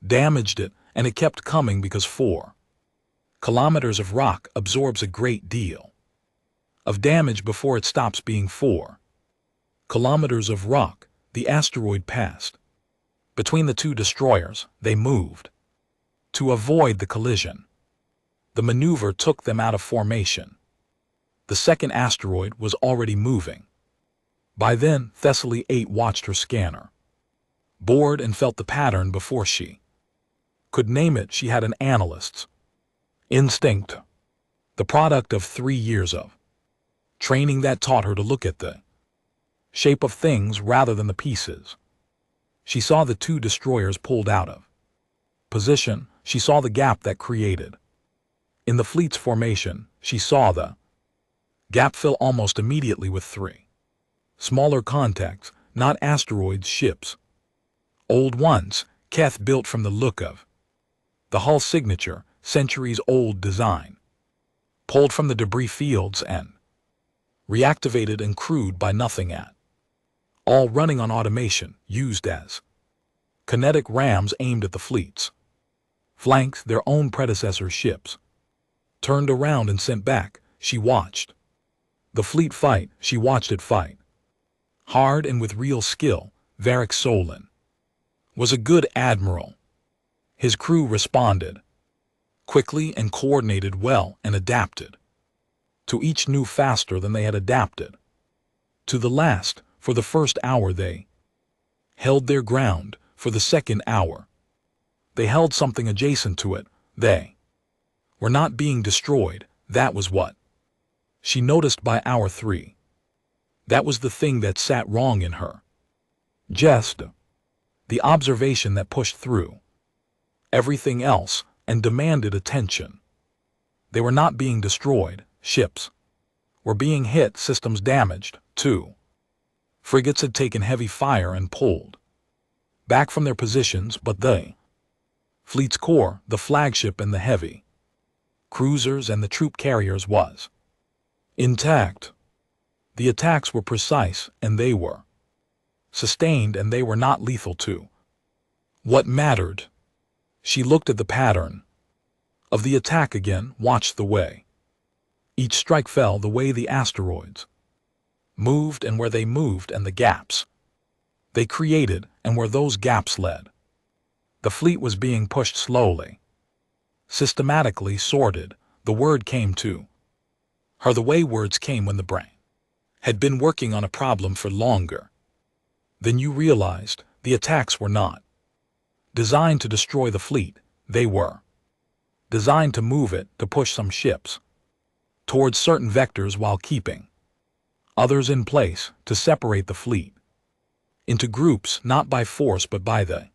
damaged it, and it kept coming because 4 kilometers of rock absorbs a great deal of damage before it stops being 4 kilometers of rock. The asteroid passed between the 2 destroyers. They moved to avoid the collision. The maneuver took them out of formation. The second asteroid was already moving. By then, Thessaly 8 watched her scanner, bored, and felt the pattern before she could name it. She had an analyst's instinct, the product of 3 years of training that taught her to look at the shape of things rather than the pieces. She saw the 2 destroyers pulled out of position. She saw the gap that created in the fleet's formation. She saw the gap fill almost immediately with 3 smaller contacts, not asteroids, ships. Old ones, Keth built from the look of the hull signature, centuries-old design, pulled from the debris fields and reactivated and crewed by nothing at all, running on automation, used as kinetic rams aimed at the fleet's flanks. Their own predecessor ships turned around and sent back. She watched the fleet fight. She watched it fight hard and with real skill. Varric Solin was a good admiral. His crew responded quickly and coordinated well and adapted to each new faster than they had adapted to the last. For the first hour they held their ground. For the second hour they held something adjacent to it. They were not being destroyed. That was what she noticed by hour 3. That was the thing that sat wrong in her. Just the observation that pushed through everything else, and demanded attention. They were not being destroyed, ships were being hit, systems damaged, too. Frigates had taken heavy fire and pulled back from their positions, but the fleet's core, the flagship and the heavy cruisers and the troop carriers, was intact. The attacks were precise, and they were sustained, and they were not lethal too. What mattered? She looked at the pattern of the attack again, watched the way each strike fell, the way the asteroids moved and where they moved, and the gaps they created and where those gaps led. The fleet was being pushed slowly, systematically sorted. The word came to her the way words came when the brain had been working on a problem for longer. Then you realized the attacks were not designed to destroy the fleet. They were designed to move it, to push some ships towards certain vectors while keeping others in place, to separate the fleet into groups, not by force but by the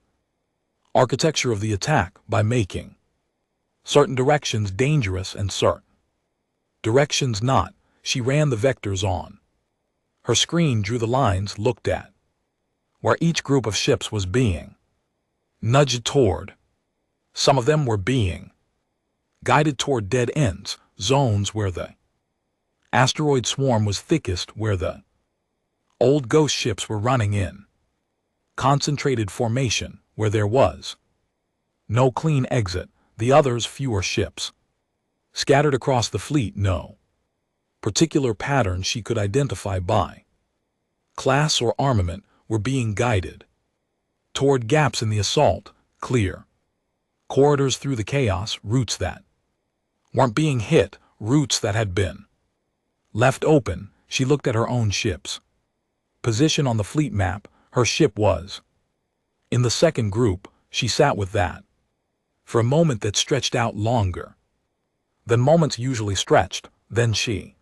architecture of the attack, by making certain directions dangerous and certain directions not. She ran the vectors on her screen, drew the lines, looked at where each group of ships was being nudged toward. Some of them were being guided toward dead ends, zones where the asteroid swarm was thickest, where the old ghost ships were running in concentrated formation, where there was no clean exit. The others, fewer ships scattered across the fleet, no particular pattern she could identify by class or armament, were being guided toward gaps in the assault, clear corridors through the chaos, routes that weren't being hit, routes that had been left open. She looked at her own ship's position on the fleet map. Her ship was in the second group. She sat with that for a moment that stretched out longer than moments usually stretched. Then she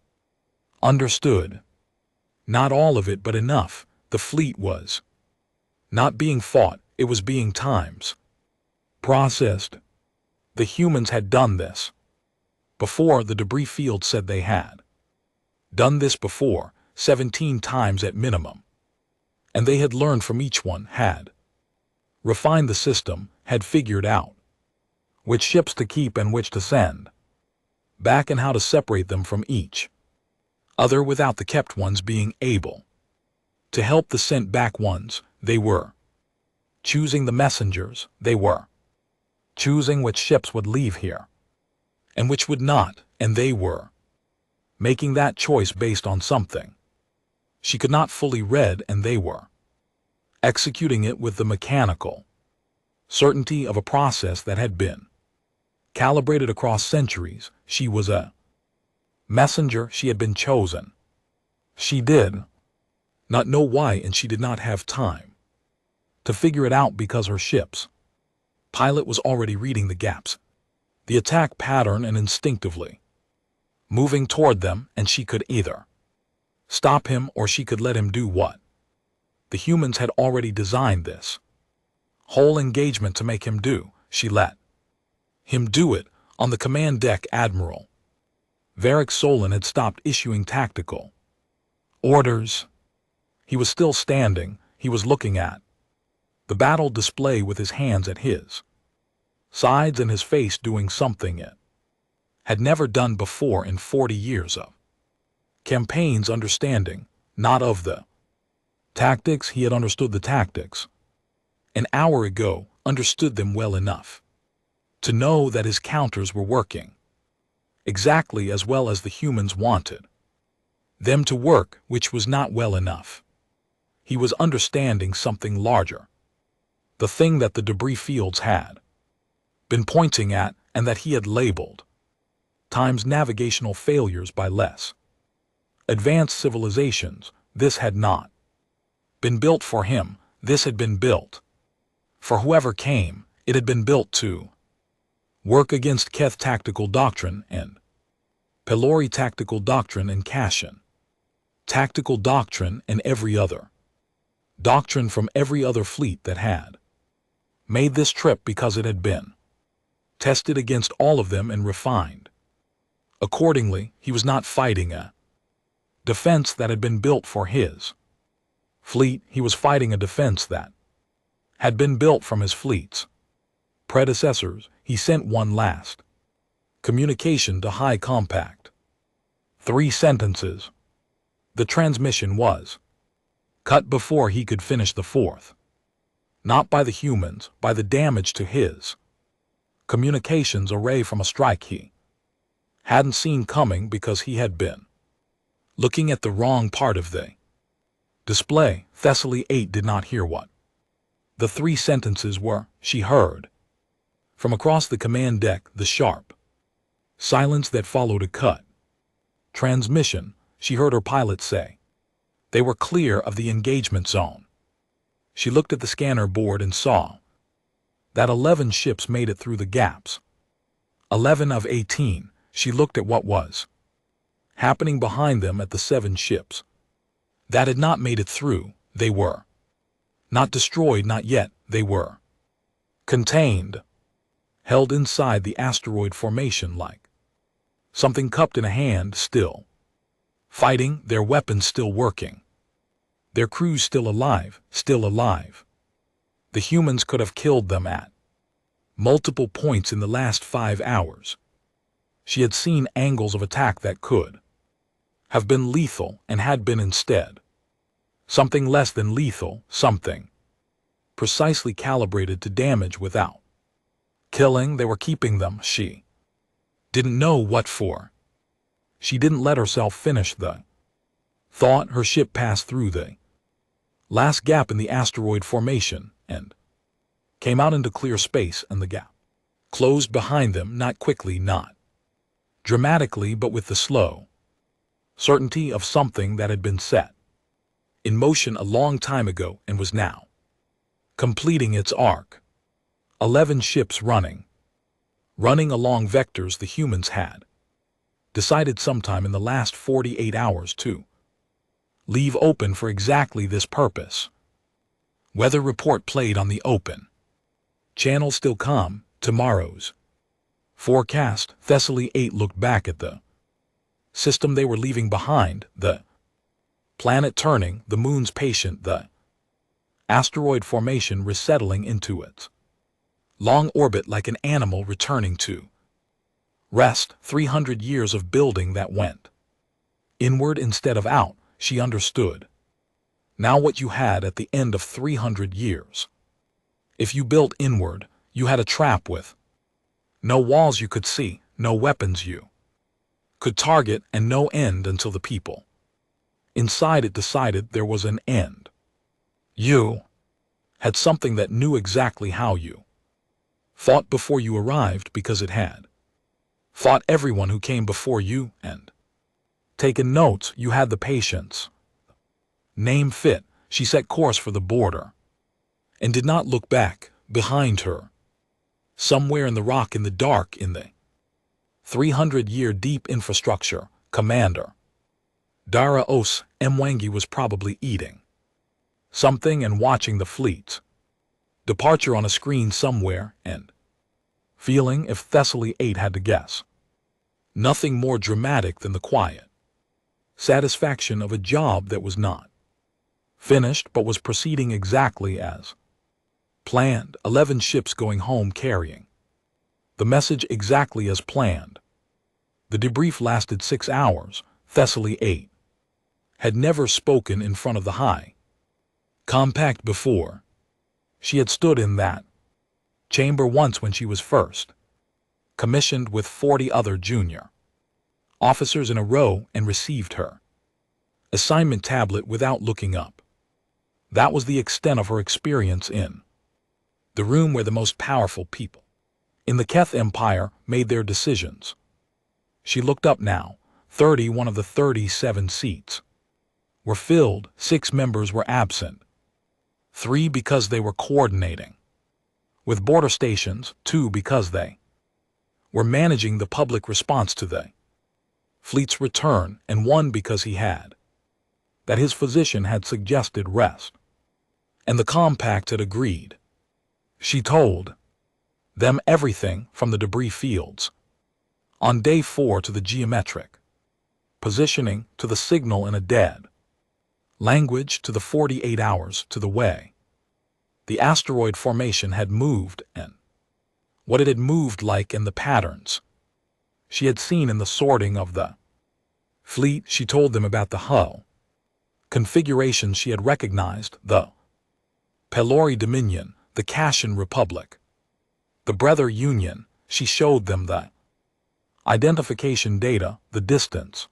understood. Not all of it, but enough. The fleet was not being fought, it was being times processed. The humans had done this before. The debris field said they had done this before, 17 times at minimum. And they had learned from each one, had refined the system, had figured out which ships to keep and which to send back, and how to separate them from each other without the kept ones being able to help the sent back ones. They were choosing the messengers. They were choosing which ships would leave here and which would not, and they were making that choice based on something she could not fully read, and they were executing it with the mechanical certainty of a process that had been calibrated across centuries. She was a messenger. She had been chosen. She did not know why, and she did not have time to figure it out, because her ship's pilot was already reading the gaps, the attack pattern, and instinctively moving toward them, and she could either stop him or she could let him do what the humans had already designed this whole engagement to make him do. She let him do it. On the command deck, Admiral Varric Solon had stopped issuing tactical orders. He was still standing. He was looking at the battle display with his hands at his sides and his face doing something it had never done before in 40 years of campaigns, understanding not of the tactics. He had understood the tactics an hour ago, understood them well enough to know that his counters were working exactly as well as the humans wanted them to work, which was not well enough. He was understanding something larger, the thing that the debris fields had been pointing at, and that he had labeled times navigational failures by less advanced civilizations. This had not been built for him. This had been built for whoever came. It had been built to work against Keth tactical doctrine and Pelori tactical doctrine and Kashin tactical doctrine and every other doctrine from every other fleet that had made this trip, because it had been tested against all of them and refined. Accordingly, he was not fighting a defense that had been built for his fleet, he was fighting a defense that had been built from his fleet's predecessors. He sent one last communication to High Compact. 3 sentences. The transmission was cut before he could finish the 4th. Not by the humans, by the damage to his communications array from a strike he hadn't seen coming because he had been looking at the wrong part of the display. Thessaly 8 did not hear what the 3 sentences were. She heard from across the command deck the sharp silence that followed a cut transmission. She heard her pilot say they were clear of the engagement zone. She looked at the scanner board and saw that 11 ships made it through the gaps. 11 of 18. She looked at what was happening behind them at the 7 ships that had not made it through. They were not destroyed, not yet. They were contained, held inside the asteroid formation like something cupped in a hand, still fighting, their weapons still working, their crews still alive, still alive. The humans could have killed them at multiple points in the last 5 hours. She had seen angles of attack that could have been lethal and had been instead something less than lethal, something precisely calibrated to damage without killing. They were keeping them. She didn't know what for. She didn't let herself finish the thought. Her ship passed through the last gap in the asteroid formation and came out into clear space, and the gap closed behind them, not quickly, not dramatically, but with the slow certainty of something that had been set in motion a long time ago and was now completing its arc. 11 ships running along vectors the humans had decided sometime in the last 48 hours to leave open for exactly this purpose. Weather report played on the open channel. Still calm. Tomorrow's forecast. Thessaly 8 looked back at the system they were leaving behind, the planet turning, the moon's patient, the asteroid formation resettling into its long orbit like an animal returning to rest. 300 years of building that went inward instead of out. She understood now what you had at the end of 300 years. If you built inward, you had a trap with no walls you could see, no weapons you could target, and no end until the people inside it decided there was an end. You had something that knew exactly how you fought before you arrived, because it had fought everyone who came before you and taken notes. You had the patience. Name fit. She set course for the border and did not look back. Behind her, somewhere in the rock, in the dark, in the 300-year deep infrastructure, Commander Dara Os Mwangi was probably eating something and watching the fleet's departure on a screen somewhere and feeling, if Thessaly 8 had to guess, nothing more dramatic than the quiet satisfaction of a job that was not finished but was proceeding exactly as planned. 11 ships going home carrying the message exactly as planned. The debrief lasted 6 hours. Thessaly 8 had never spoken in front of the High Compact before. She had stood in that chamber once when she was first commissioned with 40 other junior officers in a row and received her assignment tablet without looking up. That was the extent of her experience in the room where the most powerful people in the Keth Empire made their decisions. She looked up now. 31 of the 37 seats were filled. 6 members were absent. 3 because they were coordinating with border stations, 2 because they were managing the public response to the fleet's return, and 1 because he had that his physician had suggested rest, and the compact had agreed. She told Them everything from the debris fields. On day 4 to the geometric. Positioning to the signal in a dead. Language to the 48 hours to the way. The asteroid formation had moved and what it had moved like in the patterns she had seen in the sorting of the fleet. She told them about the hull configurations she had recognized, the Pelori Dominion, the Kashan Republic, the Breather Union. She showed them the identification data, the distance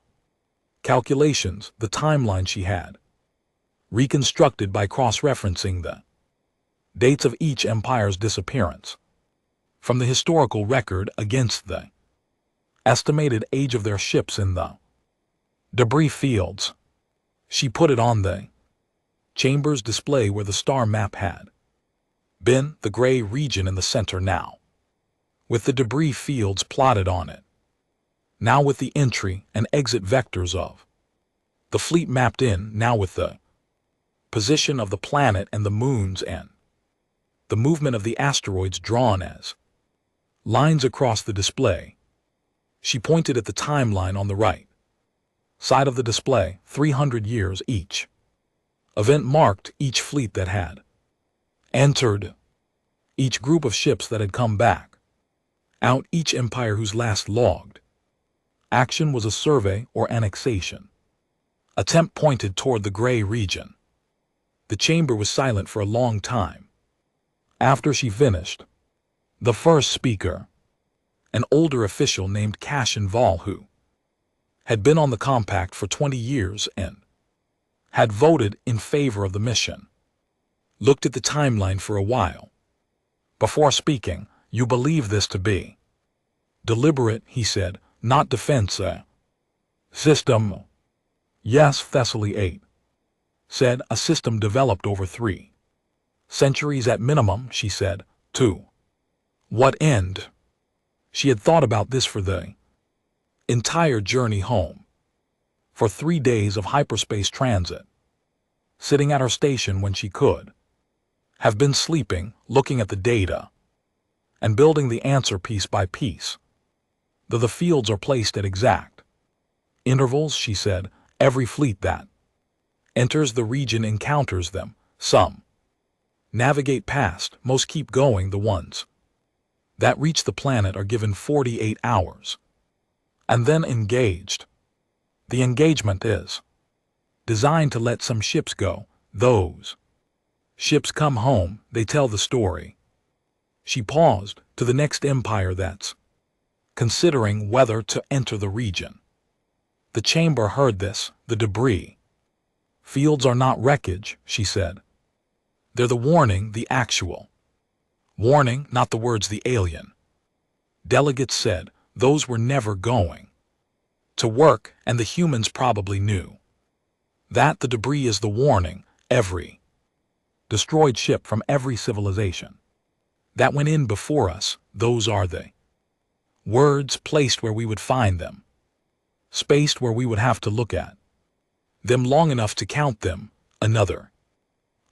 calculations, the timeline she had reconstructed by cross-referencing the dates of each empire's disappearance from the historical record against the estimated age of their ships in the debris fields. She put it on the chamber's display where the star map had been, the gray region in the center now, with the debris fields plotted on it, now with the entry and exit vectors of the fleet mapped in, now with the position of the planet and the moons and the movement of the asteroids drawn as lines across the display. She pointed at the timeline on the right side of the display, 300 years each. Event marked each fleet that had entered, each group of ships that had come back out, each empire whose last logged action was a survey or annexation attempt pointed toward the gray region. The chamber was silent for a long time. After she finished, the first speaker, an older official named Kashan Vol, who had been on the compact for 20 years and had voted in favor of the mission, looked at the timeline for a while. Before speaking, "You believe this to be deliberate," he said, "not defense system?" "Yes," Thessaly 8 said, "a system developed over 3 centuries at minimum," she said. "To what end?" She had thought about this for the entire journey home, for 3 days of hyperspace transit, sitting at her station when she could have been sleeping, looking at the data, and building the answer piece by piece. Though the fields are placed at exact intervals, she said, every fleet that enters the region encounters them. Some navigate past, most keep going. The ones that reach the planet are given 48 hours and then engaged. The engagement is designed to let some ships go. Those ships come home, they tell the story. She paused, to the next empire that's considering whether to enter the region. The chamber heard this. The debris fields are not wreckage, she said. They're the warning, the actual warning, not the words the alien delegates said. Those were never going to work, and the humans probably knew that. The debris is the warning. Every destroyed ship from every civilization that went in before us, those are the words placed where we would find them, spaced where we would have to look at them long enough to count them. Another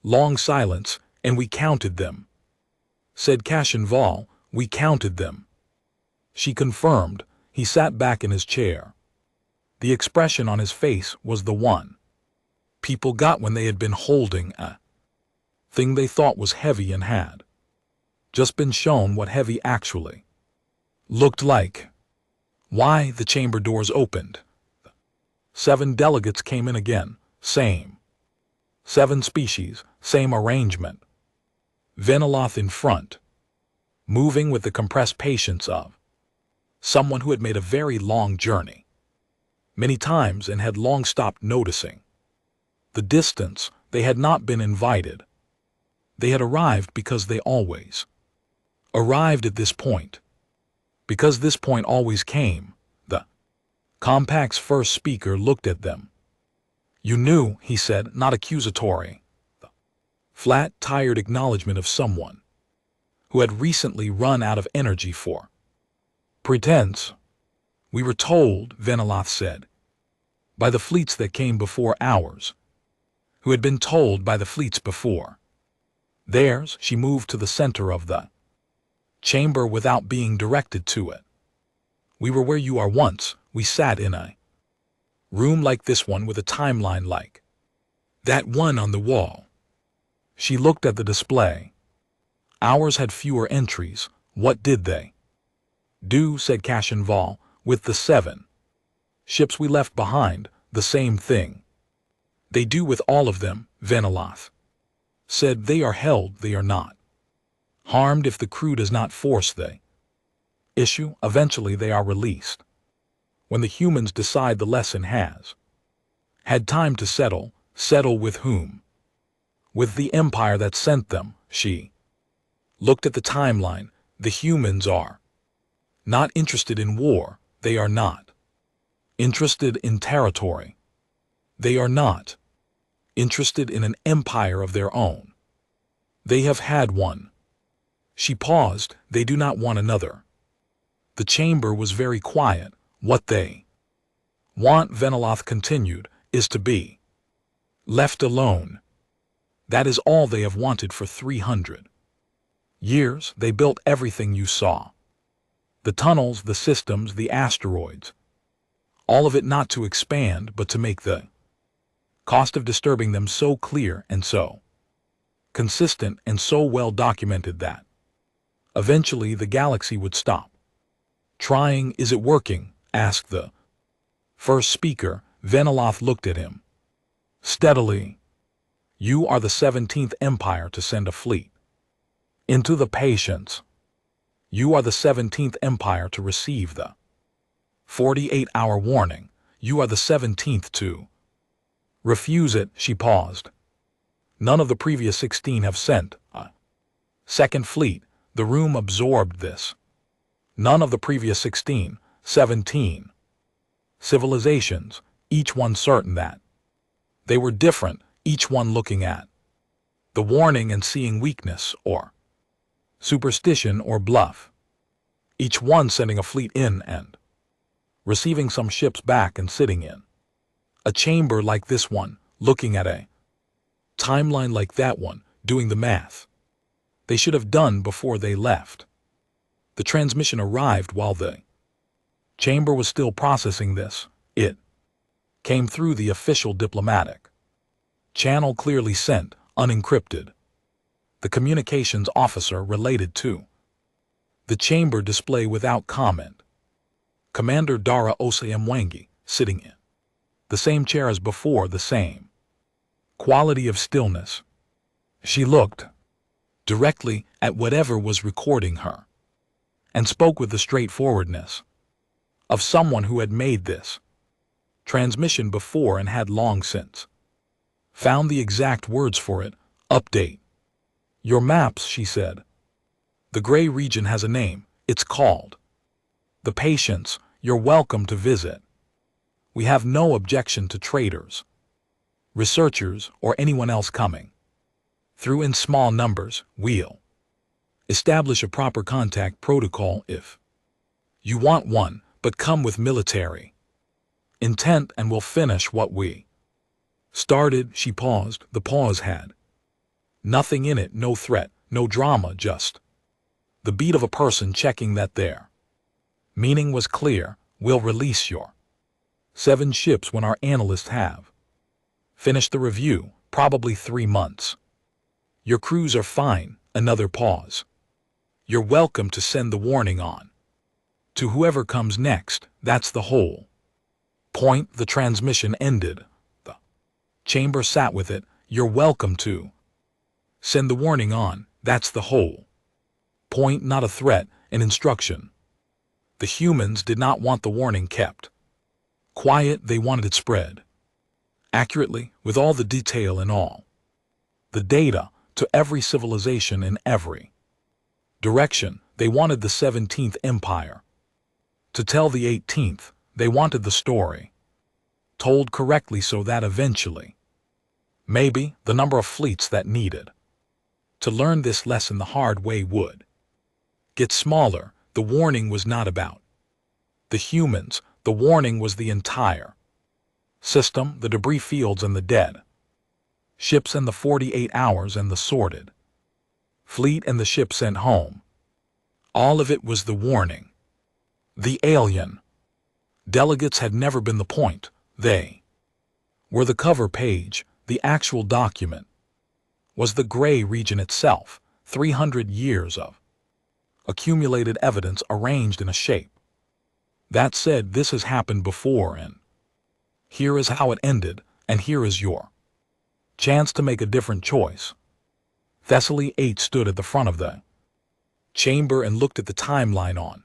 long silence. "And we counted them," said Kashan Vol. "We counted them," she confirmed. He sat back in his chair. The expression on his face was the one people got when they had been holding a thing they thought was heavy and had just been shown what heavy actually looked like. "Why?" The chamber doors opened. 7 delegates came in again. Same 7 species, same arrangement. Veniloth in front, moving with the compressed patience of someone who had made a very long journey many times and had long stopped noticing the distance. They had not been invited. They had arrived because they always arrived at this point, because this point always came. The compact's first speaker looked at them. "You knew," he said, not accusatory. The flat, tired acknowledgement of someone who had recently run out of energy for pretense. "We were told," Veniloth said, "by the fleets that came before ours, who had been told by the fleets before theirs." She moved to the center of the chamber without being directed to it. We were where you are once. We sat in a room like this one with a timeline like that one on the wall. She looked at the display. Ours had fewer entries. What did they do? Said Cashinval. With the 7 ships we left behind, the same thing. They do with all of them, Veniloth said. They are held, they are not harmed if the crew does not force the issue. Eventually they are released. When the humans decide the lesson has had time to settle. Settle with whom? With the empire that sent them. She looked at the timeline. The humans are not interested in war. They are not interested in territory. They are not interested in an empire of their own. They have had one. She paused. They do not want another. The chamber was very quiet. What they want, Veniloth continued, is to be left alone. That is all they have wanted for 300 years. They built everything you saw. The tunnels, the systems, the asteroids. All of it not to expand, but to make the cost of disturbing them so clear and so consistent and so well documented that eventually the galaxy would stop trying. Is it working? Asked the first speaker. Veniloth looked at him steadily. You are the 17th Empire to send a fleet into the Patience. You are the 17th Empire to receive the 48-hour warning. You are the 17th to refuse it. She paused. None of the previous 16 have sent a second fleet. The room absorbed this. None of the previous 16, 17 civilizations, each one certain that they were different, each one looking at the warning and seeing weakness or superstition or bluff. Each one sending a fleet in and receiving some ships back and sitting in a chamber like this one, looking at a timeline like that one, doing the math they should have done before they left. The transmission arrived while the chamber was still processing this. It came through the official diplomatic channel, clearly sent, unencrypted. The communications officer related to the chamber display without comment. Commander Dara Osayemwangi, sitting in the same chair as before, the same quality of stillness. She looked directly at whatever was recording her and spoke with the straightforwardness of someone who had made this transmission before and had long since found the exact words for it. Update your maps, she said. The gray region has a name. It's called the Patience. You're welcome to visit. We have no objection to traders, researchers, or anyone else coming through in small numbers. We'll establish a proper contact protocol if you want one, but come with military intent and we'll finish what we started. She paused. The pause had nothing in it, no threat, no drama, just the beat of a person checking that their meaning was clear. We'll release your 7 ships when our analysts have finished the review, probably 3 months. Your crews are fine. Another pause. You're welcome to send the warning on to whoever comes next. That's the whole point. The transmission ended. The chamber sat with it. You're welcome to send the warning on. That's the whole point, not a threat, an instruction. The humans did not want the warning kept quiet. They wanted it spread accurately, with all the detail and all the data, to every civilization in every direction. They wanted the 17th Empire to tell the 18th. They wanted the story told correctly so that eventually, maybe, the number of fleets that needed to learn this lesson the hard way would get smaller. The warning was not about the humans. The warning was the entire system, the debris fields and the dead ships and the 48 hours and the sorted fleet and the ship sent home. All of it was the warning. The alien. Delegates had never been the point. They were the cover page, the actual document. Was the gray region itself, 300 years of accumulated evidence arranged in a shape. That said, this has happened before, and here is how it ended, and here is your chance to make a different choice. Thessaly 8 stood at the front of the chamber and looked at the timeline on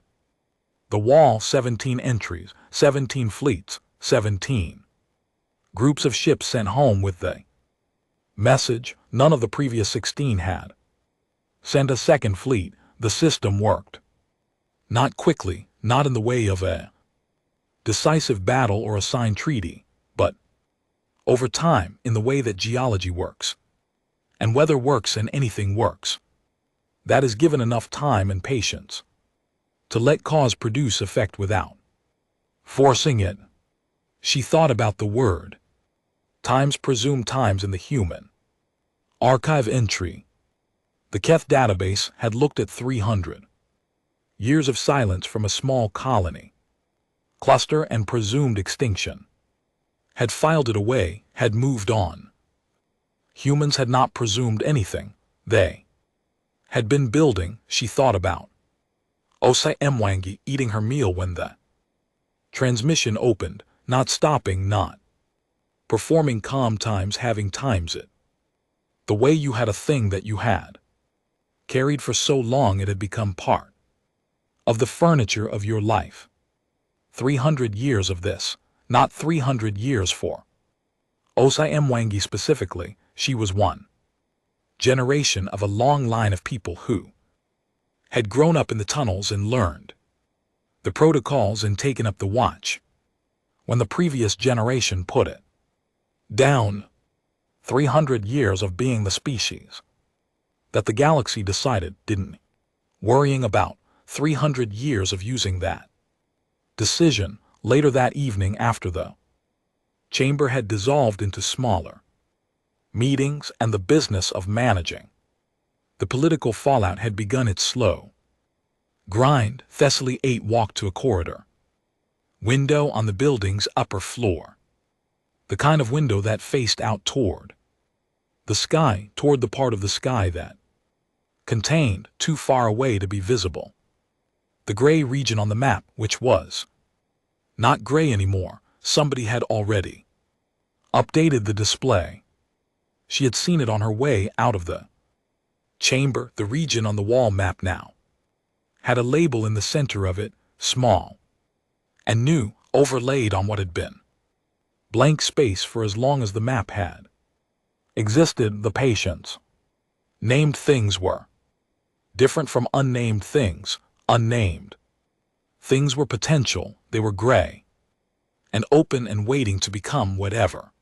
the wall. 17 entries, 17 fleets, 17 groups of ships sent home with the message none of the previous 16 had. Send a second fleet. The system worked. Not quickly, not in the way of a decisive battle or a signed treaty, but over time, in the way that geology works. And weather works and anything works. That is given enough time and patience to let cause produce effect without forcing it. She thought about the word times, presumed times in the human archive entry. The Keth database had looked at 300 years of silence from a small colony cluster and presumed extinction. Had filed it away, had moved on. Humans had not presumed anything. They had been building. She thought about Osei Mwangi eating her meal when the transmission opened, not stopping, not performing calm times, having times it. The way you had a thing that you had carried for so long it had become part of the furniture of your life. 300 years of this, not 300 years for Osei Mwangi specifically. She was one generation of a long line of people who had grown up in the tunnels and learned the protocols and taken up the watch when the previous generation put it down. 300 years of being the species that the galaxy decided didn't worrying about 300 years of using that decision. Later that evening, after the chamber had dissolved into smaller meetings and the business of managing the political fallout had begun its slow grind, Thessaly 8 walked to a corridor window on the building's upper floor, the kind of window that faced out toward the sky, toward the part of the sky that contained, too far away to be visible, the gray region on the map, which was not gray anymore. Somebody had already updated the display. She had seen it on her way out of the chamber. The region on the wall map now had a label in the center of it, small and new, overlaid on what had been blank space for as long as the map had existed. The patients named things were different from unnamed things. Unnamed things were potential. They were gray and open and waiting to become whatever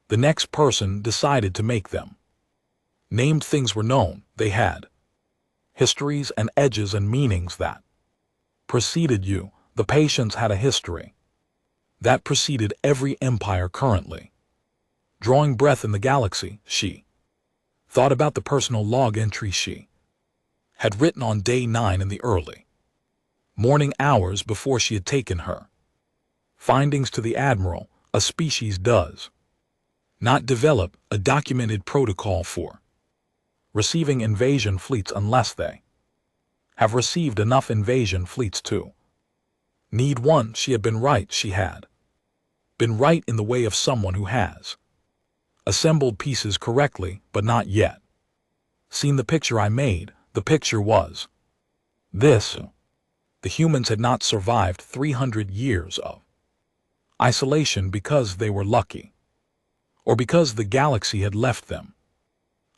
the next person decided to make them. Named things were known. They had histories and edges and meanings that preceded you. The patients had a history that preceded every empire currently drawing breath in the galaxy. She thought about the personal log entry she had written on day 9 in the early morning hours before she had taken her findings to the Admiral. A species does not develop a documented protocol for receiving invasion fleets unless they have received enough invasion fleets to need one. She had been right. She had been right in the way of someone who has assembled pieces correctly, but not yet seen the picture I made. The picture was this. The humans had not survived 300 years of isolation because they were lucky, or because the galaxy had left them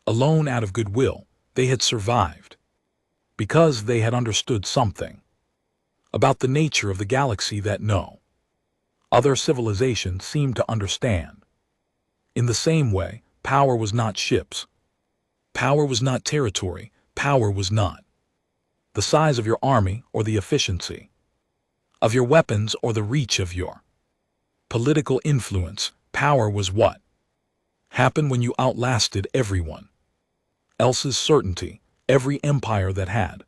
alone out of goodwill. They had survived because they had understood something about the nature of the galaxy that no other civilization seemed to understand. In the same way, power was not ships. Power was not territory. Power was not the size of your army or the efficiency of your weapons or the reach of your political influence. Power was what happened when you outlasted everyone else's certainty. Every empire that had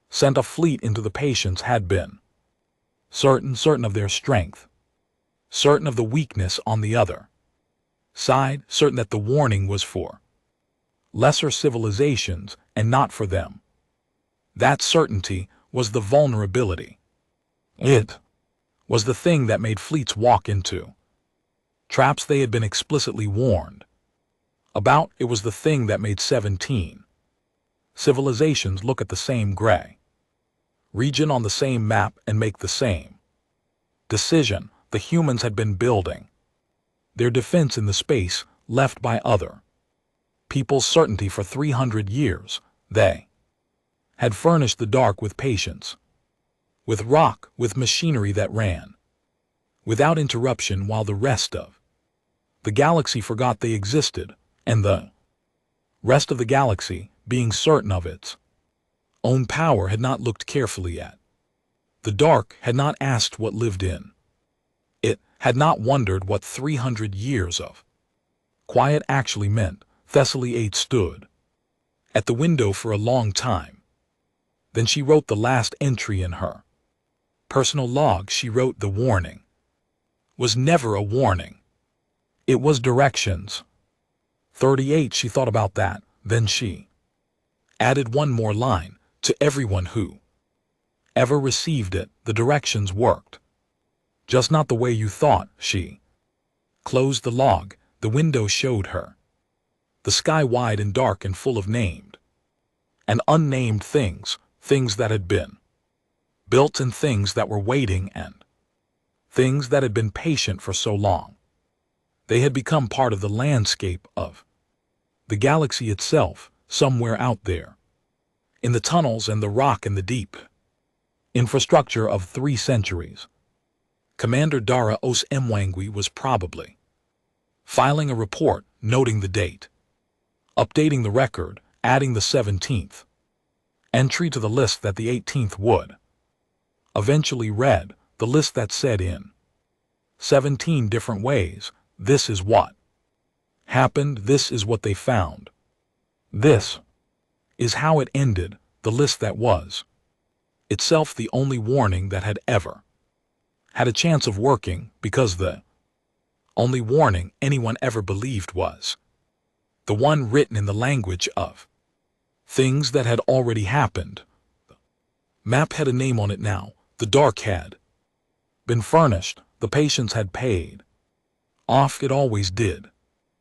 sent a fleet into the patients had been. Certain of their strength, certain of the weakness on the other side, certain that the warning was for lesser civilizations and not for them. That certainty was the vulnerability. It was the thing that made fleets walk into traps they had been explicitly warned about. It was the thing that made 17 civilizations look at the same gray region on the same map and make the same decision. The humans had been building their defense in the space left by other people's certainty for 300 years. They had furnished the dark with patience, with rock, with machinery that ran without interruption while the rest of the galaxy forgot they existed, and the rest of the galaxy, being certain of its own power, had not looked carefully at the dark, had not asked what lived in it, had not wondered what 300 years of quiet actually meant. Thessaly 8 stood at the window for a long time. Then she wrote the last entry in her personal log. She wrote the warning was never a warning. It was directions. 38. She thought about that. Then she added one more line. To everyone who ever received it, the directions worked. Just not the way you thought. She closed the log. The window showed her the sky wide and dark and full of named and unnamed things, things that had been built and things that were waiting and things that had been patient for so long. They had become part of the landscape of the galaxy itself, somewhere out there, in the tunnels and the rock and the deep infrastructure of 3 centuries. Commander Dara Os Mwangwi was probably filing a report, noting the date, updating the record, adding the 17th entry to the list that the 18th would eventually read, the list that said in 17 different ways, this is what happened, this is what they found, this is how it ended, the list that was itself the only warning that had ever had a chance of working, because the only warning anyone ever believed was the one written in the language of things that had already happened. The map had a name on it now. The dark had been furnished. The patients had paid off. It always did.